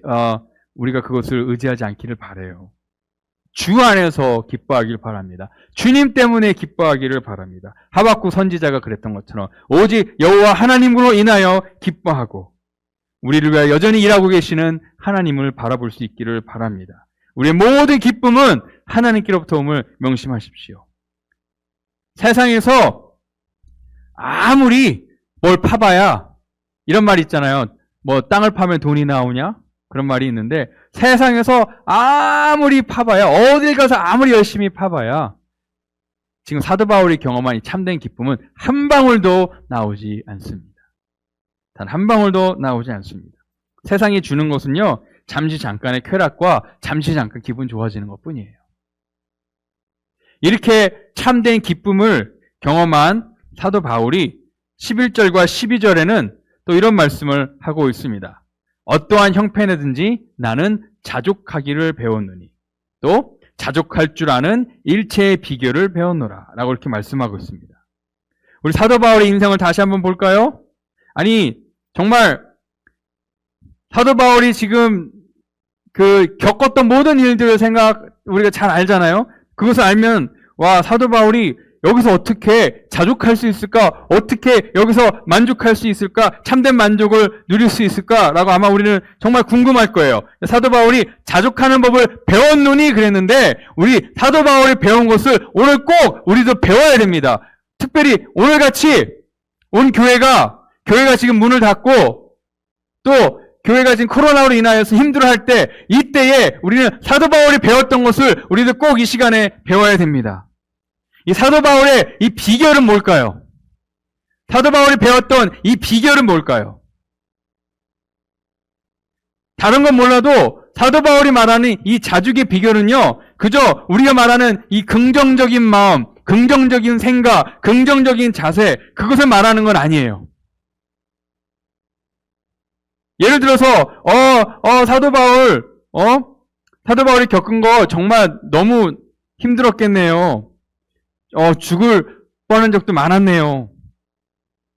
우리가 그것을 의지하지 않기를 바라요. 주 안에서 기뻐하기를 바랍니다. 주님 때문에 기뻐하기를 바랍니다. 하박국 선지자가 그랬던 것처럼 오직 여호와 하나님으로 인하여 기뻐하고 우리를 위하여 여전히 일하고 계시는 하나님을 바라볼 수 있기를 바랍니다. 우리의 모든 기쁨은 하나님께로부터 옴을 명심하십시오. 세상에서 아무리 뭘 파봐야 이런 말 있잖아요. 뭐 땅을 파면 돈이 나오냐? 그런 말이 있는데 세상에서 아무리 파봐야 어딜 가서 아무리 열심히 파봐야 지금 사도 바울이 경험한 이 참된 기쁨은 한 방울도 나오지 않습니다. 단 한 방울도 나오지 않습니다. 세상이 주는 것은요, 잠시 잠깐의 쾌락과 잠시 잠깐 기분 좋아지는 것뿐이에요. 이렇게 참된 기쁨을 경험한 사도 바울이 11절과 12절에는 또 이런 말씀을 하고 있습니다. 어떠한 형편이든지 나는 자족하기를 배웠느니 또 자족할 줄 아는 일체의 비결을 배웠노라 라고 이렇게 말씀하고 있습니다. 우리 사도 바울의 인생을 다시 한번 볼까요? 아니 정말 사도 바울이 지금 겪었던 모든 일들을 우리가 잘 알잖아요. 그것을 알면 와, 사도 바울이 여기서 어떻게 자족할 수 있을까? 어떻게 여기서 만족할 수 있을까? 참된 만족을 누릴 수 있을까? 라고 아마 우리는 정말 궁금할 거예요. 사도 바울이 자족하는 법을 배웠노니 그랬는데 우리 사도 바울이 배운 것을 오늘 꼭 우리도 배워야 됩니다. 특별히 오늘같이 온 교회가 지금 문을 닫고 또 교회가 지금 코로나로 인하여서 힘들어할 때 이때에 우리는 사도 바울이 배웠던 것을 우리도 꼭 이 시간에 배워야 됩니다. 이 사도 바울의 이 비결은 뭘까요? 사도 바울이 배웠던 이 비결은 뭘까요? 다른 건 몰라도 사도 바울이 말하는 이 자족의 비결은요, 그저 우리가 말하는 이 긍정적인 마음, 긍정적인 생각, 긍정적인 자세, 그것을 말하는 건 아니에요. 예를 들어서, 사도 바울이 겪은 거 정말 너무 힘들었겠네요. 죽을 뻔한 적도 많았네요.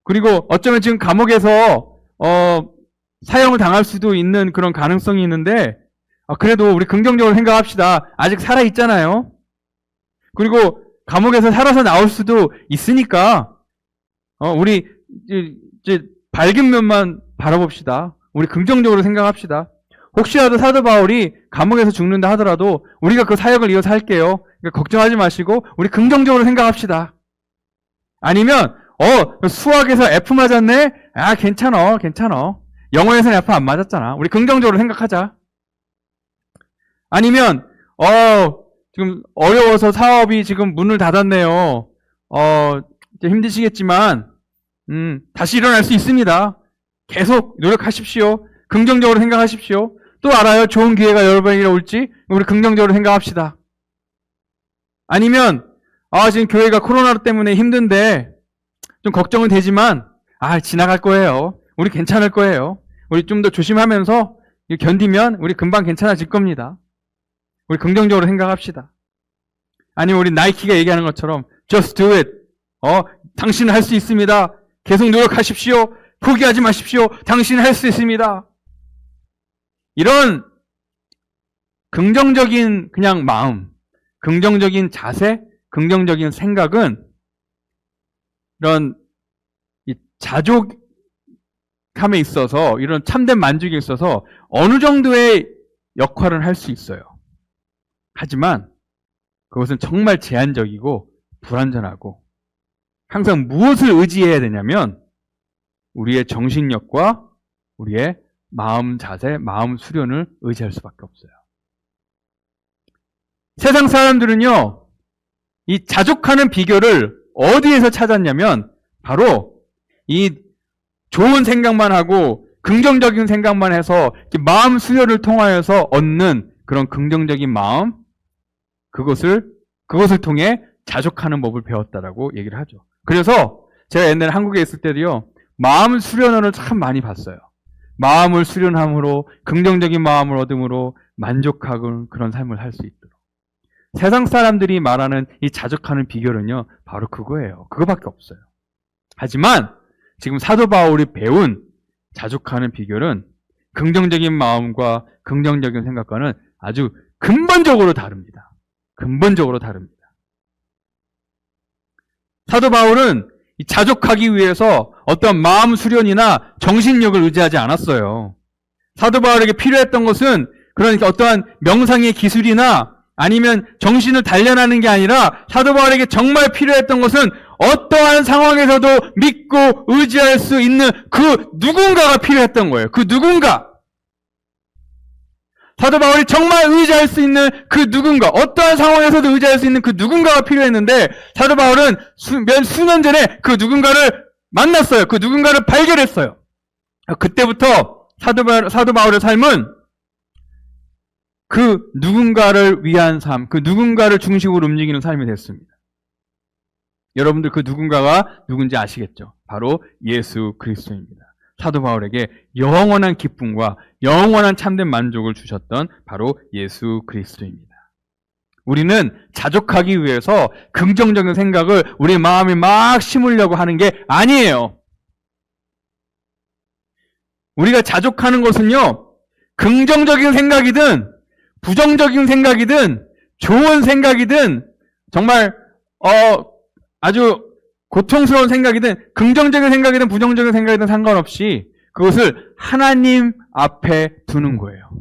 그리고 어쩌면 지금 감옥에서, 사형을 당할 수도 있는 그런 가능성이 있는데, 그래도 우리 긍정적으로 생각합시다. 아직 살아있잖아요. 그리고 감옥에서 살아서 나올 수도 있으니까, 우리, 이제 밝은 면만 바라봅시다. 우리 긍정적으로 생각합시다. 혹시라도 사도 바울이 감옥에서 죽는다 하더라도 우리가 그 사역을 이어서 할게요. 그러니까 걱정하지 마시고 우리 긍정적으로 생각합시다. 아니면 수학에서 F 맞았네? 괜찮아. 영어에서는 F 안 맞았잖아. 우리 긍정적으로 생각하자. 아니면 지금 어려워서 사업이 지금 문을 닫았네요. 이제 힘드시겠지만 다시 일어날 수 있습니다. 계속 노력하십시오. 긍정적으로 생각하십시오. 또 알아요. 좋은 기회가 여러 번이나 올지 우리 긍정적으로 생각합시다. 아니면 지금 교회가 코로나 때문에 힘든데 좀 걱정은 되지만 지나갈 거예요. 우리 괜찮을 거예요. 우리 좀 더 조심하면서 견디면 우리 금방 괜찮아질 겁니다. 우리 긍정적으로 생각합시다. 아니면 우리 나이키가 얘기하는 것처럼 Just do it. 당신은 할 수 있습니다. 계속 노력하십시오. 포기하지 마십시오. 당신은 할 수 있습니다. 이런 긍정적인 그냥 마음, 긍정적인 자세, 긍정적인 생각은 이런 자족함에 있어서 이런 참된 만족에 있어서 어느 정도의 역할을 할 수 있어요. 하지만 그것은 정말 제한적이고 불완전하고 항상 무엇을 의지해야 되냐면 우리의 정신력과 우리의 마음 자세, 마음 수련을 의지할 수밖에 없어요. 세상 사람들은요, 이 자족하는 비결을 어디에서 찾았냐면 바로 이 좋은 생각만 하고 긍정적인 생각만 해서 마음 수련을 통하여서 얻는 그런 긍정적인 마음, 그것을 통해 자족하는 법을 배웠다라고 얘기를 하죠. 그래서 제가 옛날에 한국에 있을 때도요, 마음 수련원을 참 많이 봤어요. 마음을 수련함으로 긍정적인 마음을 얻음으로 만족하는 그런 삶을 할 수 있도록. 세상 사람들이 말하는 이 자족하는 비결은요, 바로 그거예요. 그거밖에 없어요. 하지만 지금 사도 바울이 배운 자족하는 비결은 긍정적인 마음과 긍정적인 생각과는 아주 근본적으로 다릅니다. 근본적으로 다릅니다. 사도 바울은 자족하기 위해서 어떤 마음 수련이나 정신력을 의지하지 않았어요. 사도 바울에게 필요했던 것은 그러니까 어떠한 명상의 기술이나 아니면 정신을 단련하는 게 아니라 사도 바울에게 정말 필요했던 것은 어떠한 상황에서도 믿고 의지할 수 있는 그 누군가가 필요했던 거예요. 그 누군가. 사도 바울이 정말 의지할 수 있는 그 누군가, 어떠한 상황에서도 의지할 수 있는 그 누군가가 필요했는데 사도 바울은 수년 전에 그 누군가를 만났어요. 그 누군가를 발견했어요. 그때부터 사도 바울의 삶은 그 누군가를 위한 삶, 그 누군가를 중심으로 움직이는 삶이 됐습니다. 여러분들 그 누군가가 누군지 아시겠죠? 바로 예수 그리스도입니다. 사도 바울에게 영원한 기쁨과 영원한 참된 만족을 주셨던 바로 예수 그리스도입니다. 우리는 자족하기 위해서 긍정적인 생각을 우리 마음에 막 심으려고 하는 게 아니에요. 우리가 자족하는 것은요, 긍정적인 생각이든 부정적인 생각이든 좋은 생각이든 정말 아주 고통스러운 생각이든 긍정적인 생각이든 부정적인 생각이든 상관없이 그것을 하나님 앞에 두는 거예요.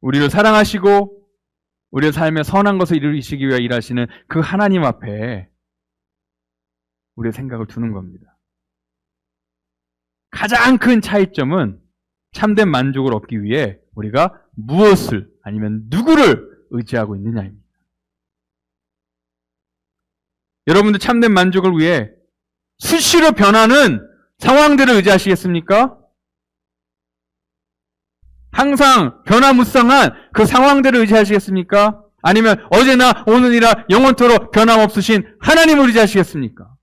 우리를 사랑하시고 우리의 삶에 선한 것을 이루시기 위해 일하시는 그 하나님 앞에 우리의 생각을 두는 겁니다. 가장 큰 차이점은 참된 만족을 얻기 위해 우리가 무엇을 아니면 누구를 의지하고 있느냐입니다. 여러분들 참된 만족을 위해 수시로 변하는 상황들을 의지하시겠습니까? 항상 변화무쌍한 그 상황들을 의지하시겠습니까? 아니면 어제나 오늘이라 영원토록 변함없으신 하나님을 의지하시겠습니까?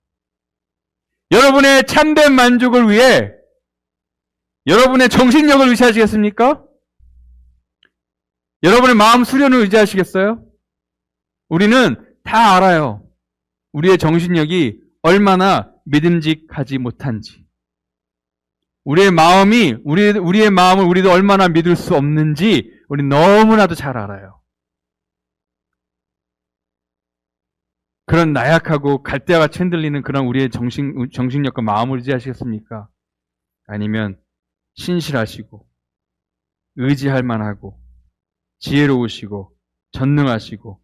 여러분의 참된 만족을 위해 여러분의 정신력을 의지하시겠습니까? 여러분의 마음 수련을 의지하시겠어요? 우리는 다 알아요. 우리의 정신력이 얼마나 믿음직하지 못한지, 우리의 마음을 우리도 얼마나 믿을 수 없는지 우리 너무나도 잘 알아요. 그런 나약하고 갈대와 같이 흔들리는 그런 우리의 정신력과 마음을 의지하시겠습니까? 아니면 신실하시고 의지할 만하고 지혜로우시고 전능하시고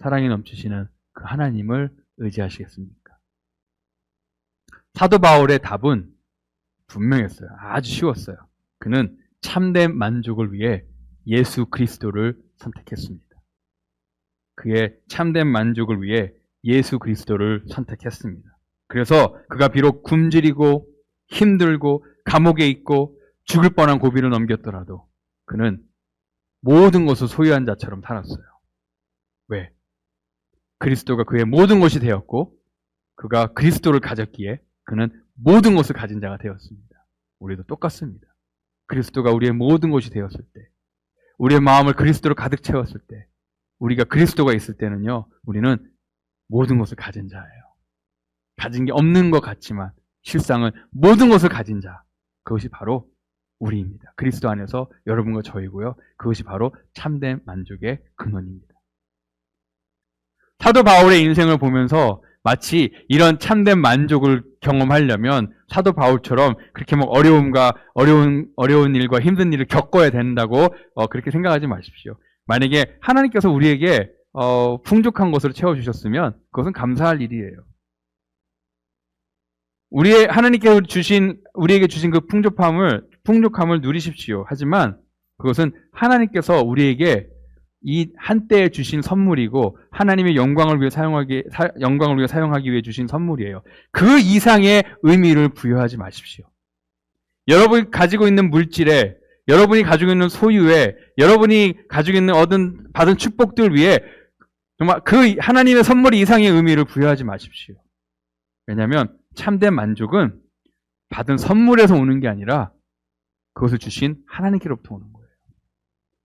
사랑이 넘치시는 그 하나님을 의지하시겠습니까? 사도 바울의 답은 분명했어요. 아주 쉬웠어요. 그는 참된 만족을 위해 예수 그리스도를 선택했습니다. 그의 참된 만족을 위해 예수 그리스도를 선택했습니다. 그래서 그가 비록 굶주리고 힘들고 감옥에 있고 죽을 뻔한 고비를 넘겼더라도 그는 모든 것을 소유한 자처럼 살았어요. 왜? 그리스도가 그의 모든 것이 되었고 그가 그리스도를 가졌기에 그는 모든 것을 가진 자가 되었습니다. 우리도 똑같습니다. 그리스도가 우리의 모든 것이 되었을 때, 우리의 마음을 그리스도로 가득 채웠을 때, 우리가 그리스도가 있을 때는요, 우리는 모든 것을 가진 자예요. 가진 게 없는 것 같지만 실상은 모든 것을 가진 자, 그것이 바로 우리입니다. 그리스도 안에서 여러분과 저희고요. 그것이 바로 참된 만족의 근원입니다. 사도 바울의 인생을 보면서 마치 이런 참된 만족을 경험하려면 사도 바울처럼 그렇게 막 어려운 일과 힘든 일을 겪어야 된다고 그렇게 생각하지 마십시오. 만약에 하나님께서 우리에게 풍족한 것으로 채워주셨으면 그것은 감사할 일이에요. 하나님께서 우리에게 주신 그 풍족함을 누리십시오. 하지만 그것은 하나님께서 우리에게 이 한때에 주신 선물이고 하나님의 영광을 위해 사용하기 위해 주신 선물이에요. 그 이상의 의미를 부여하지 마십시오. 여러분이 가지고 있는 물질에, 여러분이 가지고 있는 소유에, 여러분이 가지고 있는 받은 축복들 위해 정말 그 하나님의 선물 이상의 의미를 부여하지 마십시오. 왜냐하면 참된 만족은 받은 선물에서 오는 게 아니라 그것을 주신 하나님께로부터 오는 거예요.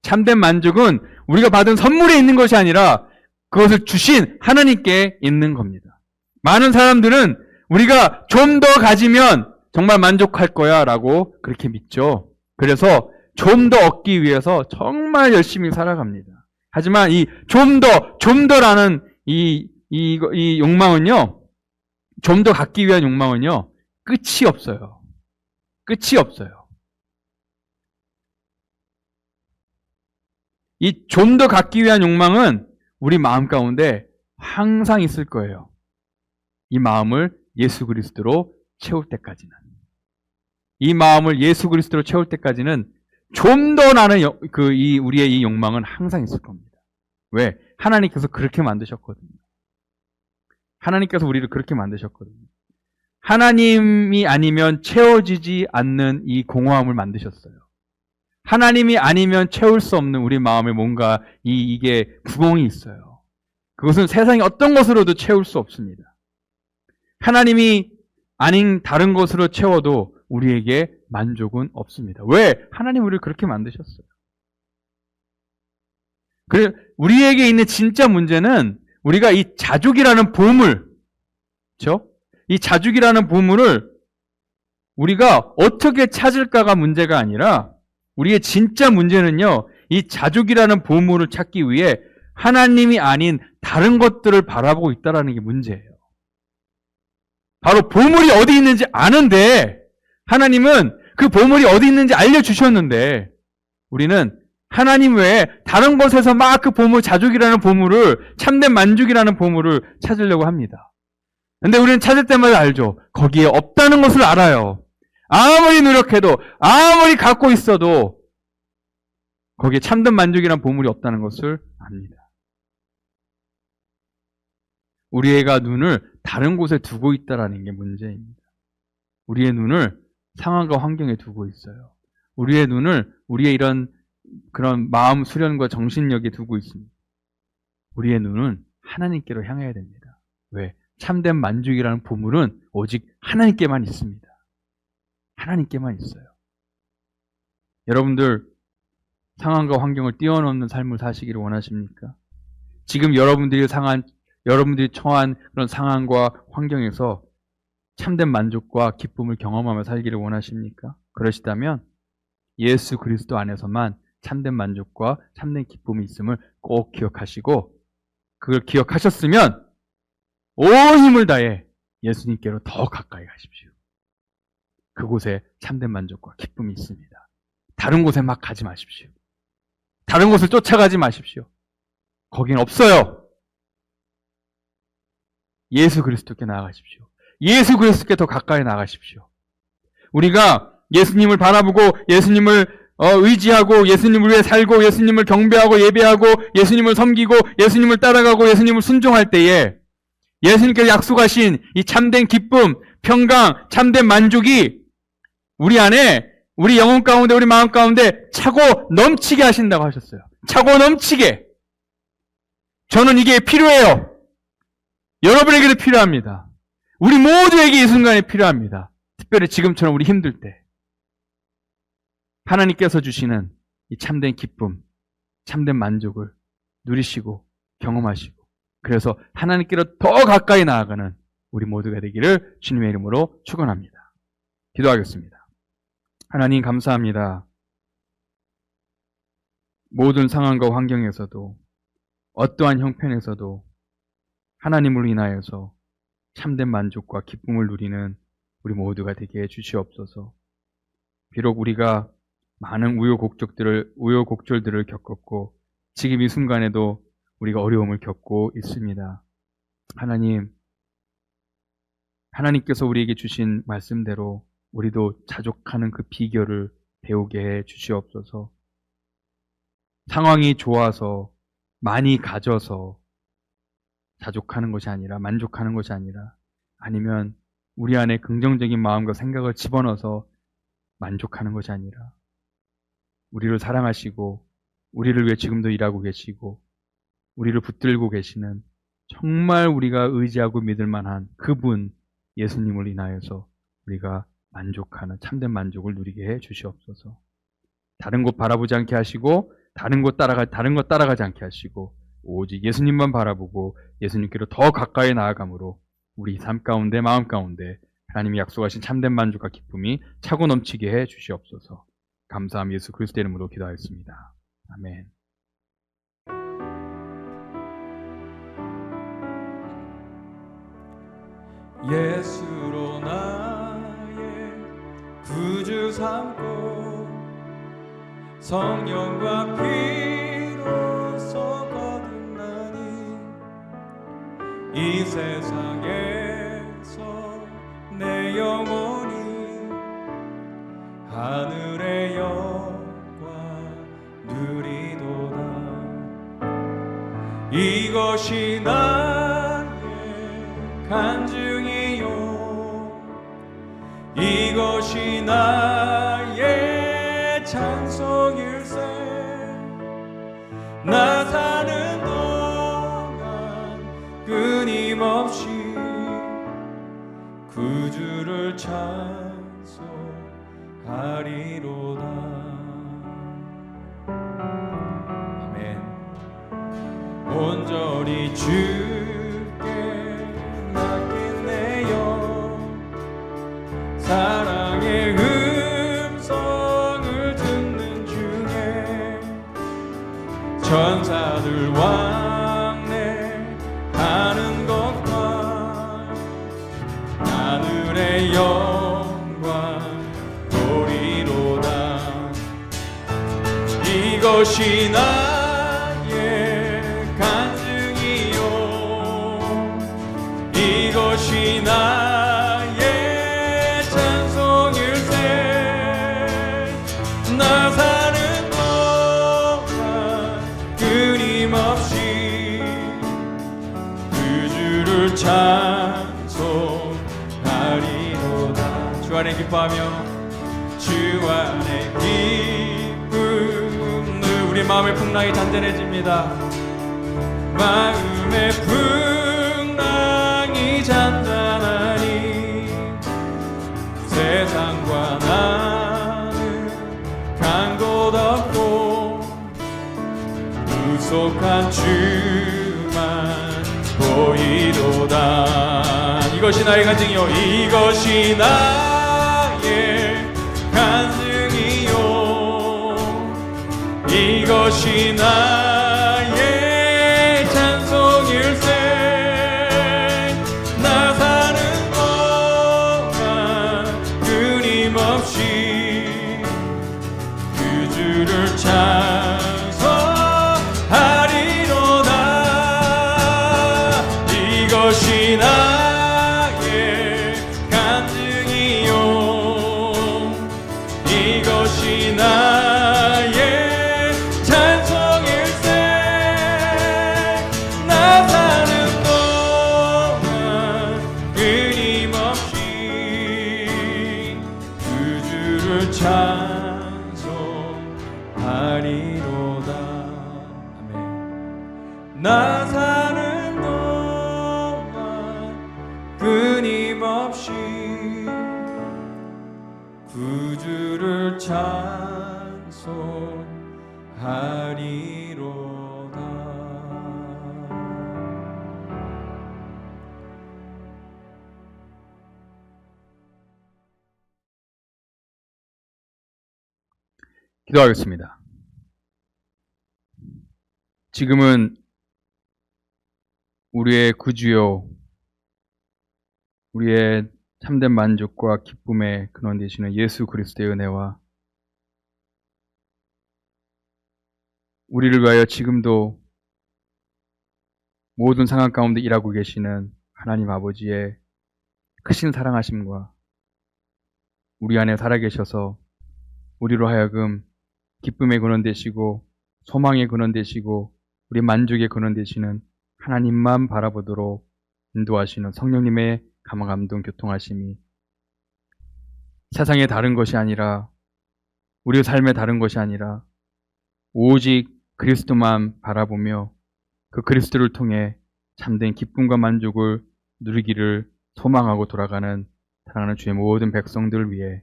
참된 만족은 우리가 받은 선물에 있는 것이 아니라 그것을 주신 하나님께 있는 겁니다. 많은 사람들은 우리가 좀 더 가지면 정말 만족할 거야 라고 그렇게 믿죠. 그래서 좀 더 얻기 위해서 정말 열심히 살아갑니다. 하지만 이 좀 더라는 이 욕망은요, 좀 더 갖기 위한 욕망은요, 끝이 없어요. 끝이 없어요. 이 좀 더 갖기 위한 욕망은 우리 마음 가운데 항상 있을 거예요. 이 마음을 예수 그리스도로 채울 때까지는. 이 마음을 예수 그리스도로 채울 때까지는 좀 더 나는 우리의 이 욕망은 항상 있을 겁니다. 왜? 하나님께서 그렇게 만드셨거든요. 하나님께서 우리를 그렇게 만드셨거든요. 하나님이 아니면 채워지지 않는 이 공허함을 만드셨어요. 하나님이 아니면 채울 수 없는 우리 마음에 뭔가 이게 구멍이 있어요. 그것은 세상의 어떤 것으로도 채울 수 없습니다. 하나님이 아닌 다른 것으로 채워도 우리에게 만족은 없습니다. 왜? 하나님 우리를 그렇게 만드셨어요. 그래서 우리에게 있는 진짜 문제는 우리가 이 자족이라는 보물, 그렇죠? 이 자족이라는 보물을 우리가 어떻게 찾을까가 문제가 아니라 우리의 진짜 문제는요, 이 자족이라는 보물을 찾기 위해 하나님이 아닌 다른 것들을 바라보고 있다는 게 문제예요. 바로 보물이 어디 있는지 아는데 하나님은 그 보물이 어디 있는지 알려주셨는데 우리는 하나님 외에 다른 곳에서 막 그 보물, 자족이라는 보물을, 참된 만족이라는 보물을 찾으려고 합니다. 근데 우리는 찾을 때마다 알죠. 거기에 없다는 것을 알아요. 아무리 노력해도, 아무리 갖고 있어도 거기에 참된 만족이라는 보물이 없다는 것을 압니다. 우리가 눈을 다른 곳에 두고 있다는 게 문제입니다. 우리의 눈을 상황과 환경에 두고 있어요. 우리의 눈을 우리의 그런 마음 수련과 정신력에 두고 있습니다. 우리의 눈은 하나님께로 향해야 됩니다. 왜? 참된 만족이라는 보물은 오직 하나님께만 있습니다. 하나님께만 있어요. 여러분들 상황과 환경을 뛰어넘는 삶을 사시기를 원하십니까? 지금 여러분들이 처한 그런 상황과 환경에서 참된 만족과 기쁨을 경험하며 살기를 원하십니까? 그러시다면 예수 그리스도 안에서만 참된 만족과 참된 기쁨이 있음을 꼭 기억하시고, 그걸 기억하셨으면 온 힘을 다해 예수님께로 더 가까이 가십시오. 그곳에 참된 만족과 기쁨이 있습니다. 다른 곳에 막 가지 마십시오. 다른 곳을 쫓아가지 마십시오. 거긴 없어요. 예수 그리스도께 나아가십시오. 예수 그리스도께 더 가까이 나가십시오. 우리가 예수님을 바라보고 예수님을 의지하고 예수님을 위해 살고 예수님을 경배하고 예배하고 예수님을 섬기고 예수님을 따라가고 예수님을 순종할 때에 예수님께서 약속하신 이 참된 기쁨, 평강, 참된 만족이 우리 안에, 우리 영혼 가운데, 우리 마음 가운데 차고 넘치게 하신다고 하셨어요. 차고 넘치게. 저는 이게 필요해요. 여러분에게도 필요합니다. 우리 모두에게 이 순간에 필요합니다. 특별히 지금처럼 우리 힘들 때 하나님께서 주시는 이 참된 기쁨, 참된 만족을 누리시고 경험하시고, 그래서 하나님께로 더 가까이 나아가는 우리 모두가 되기를 주님의 이름으로 축원합니다. 기도하겠습니다. 하나님 감사합니다. 모든 상황과 환경에서도 어떠한 형편에서도 하나님을 인하여서 참된 만족과 기쁨을 누리는 우리 모두가 되게 해 주시옵소서. 비록 우리가 많은 우여곡절들을 겪었고 지금 이 순간에도 우리가 어려움을 겪고 있습니다. 하나님께서 우리에게 주신 말씀대로 우리도 자족하는 그 비결을 배우게 해 주시옵소서. 상황이 좋아서 많이 가져서 자족하는 것이 아니라, 만족하는 것이 아니라, 아니면 우리 안에 긍정적인 마음과 생각을 집어넣어서 만족하는 것이 아니라, 우리를 사랑하시고 우리를 위해 지금도 일하고 계시고 우리를 붙들고 계시는 정말 우리가 의지하고 믿을 만한 그분 예수님을 인하여서 우리가 만족하는 참된 만족을 누리게 해 주시옵소서. 다른 곳 바라보지 않게 하시고 다른 것 따라가지 않게 하시고 오직 예수님만 바라보고 예수님께로 더 가까이 나아감으로 우리 삶 가운데, 마음 가운데 하나님이 약속하신 참된 만족과 기쁨이 차고 넘치게 해 주시옵소서. 감사함 예수 그리스도의 이름으로 기도하였습니다. 아멘. 예수로 나의 구주 삼고 성령과 피로써 거듭나니 이 세상에서 내 영혼이 하늘의 영광 이것이 나의 간증이요 이것이 나의 찬송일세 나 사는 동안 끊임없이 그 주를 찬송하리로다. 아멘. 온전히 주께 맡긴 내 영 사랑의 음성을 듣는 중에 천사들 왕래하는 것과 하늘의 영광 보리로다. 이것이 나의 간증이요 이것이 나의 찬송일세 나 사는 동안 끊임없이 그 주를 찬송하리로다. 주 안에 기뻐하며 주 안에 기쁨 우리 마음의 풍랑이 잔잔해집니다. 마음의 풍랑이 잔잔하니 세상과 나는 간 곳 없고 구속한 주만 보이도다. 이것이 나의 간증이요 이것이 나의 간증이요 이것이 나의 찬송일세 나 사는 동안 끊임없이 그 주를 찬송하리로다. 이것이 나의 간증이요 이것이 나의 찬송일세 나 사는 동안 끊임없이 그 주를 찬송하리로다. 아멘. 나 사는 동안 끊임없이 그 주를 찬송하리로다. 기도하겠습니다. 지금은 우리의 구주요, 우리의 참된 만족과 기쁨의 근원 되시는 예수 그리스도의 은혜와 우리를 위하여 지금도 모든 상황 가운데 일하고 계시는 하나님 아버지의 크신 사랑하심과 우리 안에 살아계셔서 우리로 하여금 기쁨의 근원 되시고 소망의 근원 되시고 우리 만족의 근원 되시는 하나님만 바라보도록 인도하시는 성령님의 감동 교통하심이 세상의 다른 것이 아니라 우리의 삶의 다른 것이 아니라 오직 그리스도만 바라보며 그 그리스도를 통해 참된 기쁨과 만족을 누리기를 소망하고 돌아가는 사랑하는 주의 모든 백성들을 위해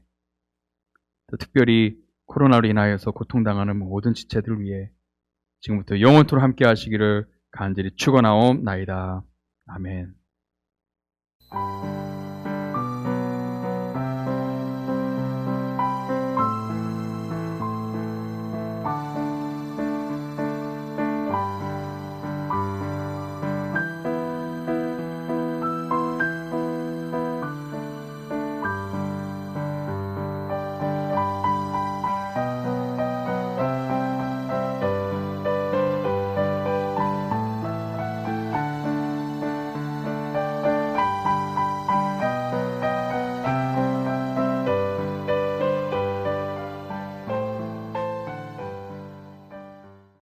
또 특별히 코로나로 인하여서 고통당하는 모든 지체들을 위해 지금부터 영원토록 함께 하시기를 간절히 축원하옵나이다. 아멘.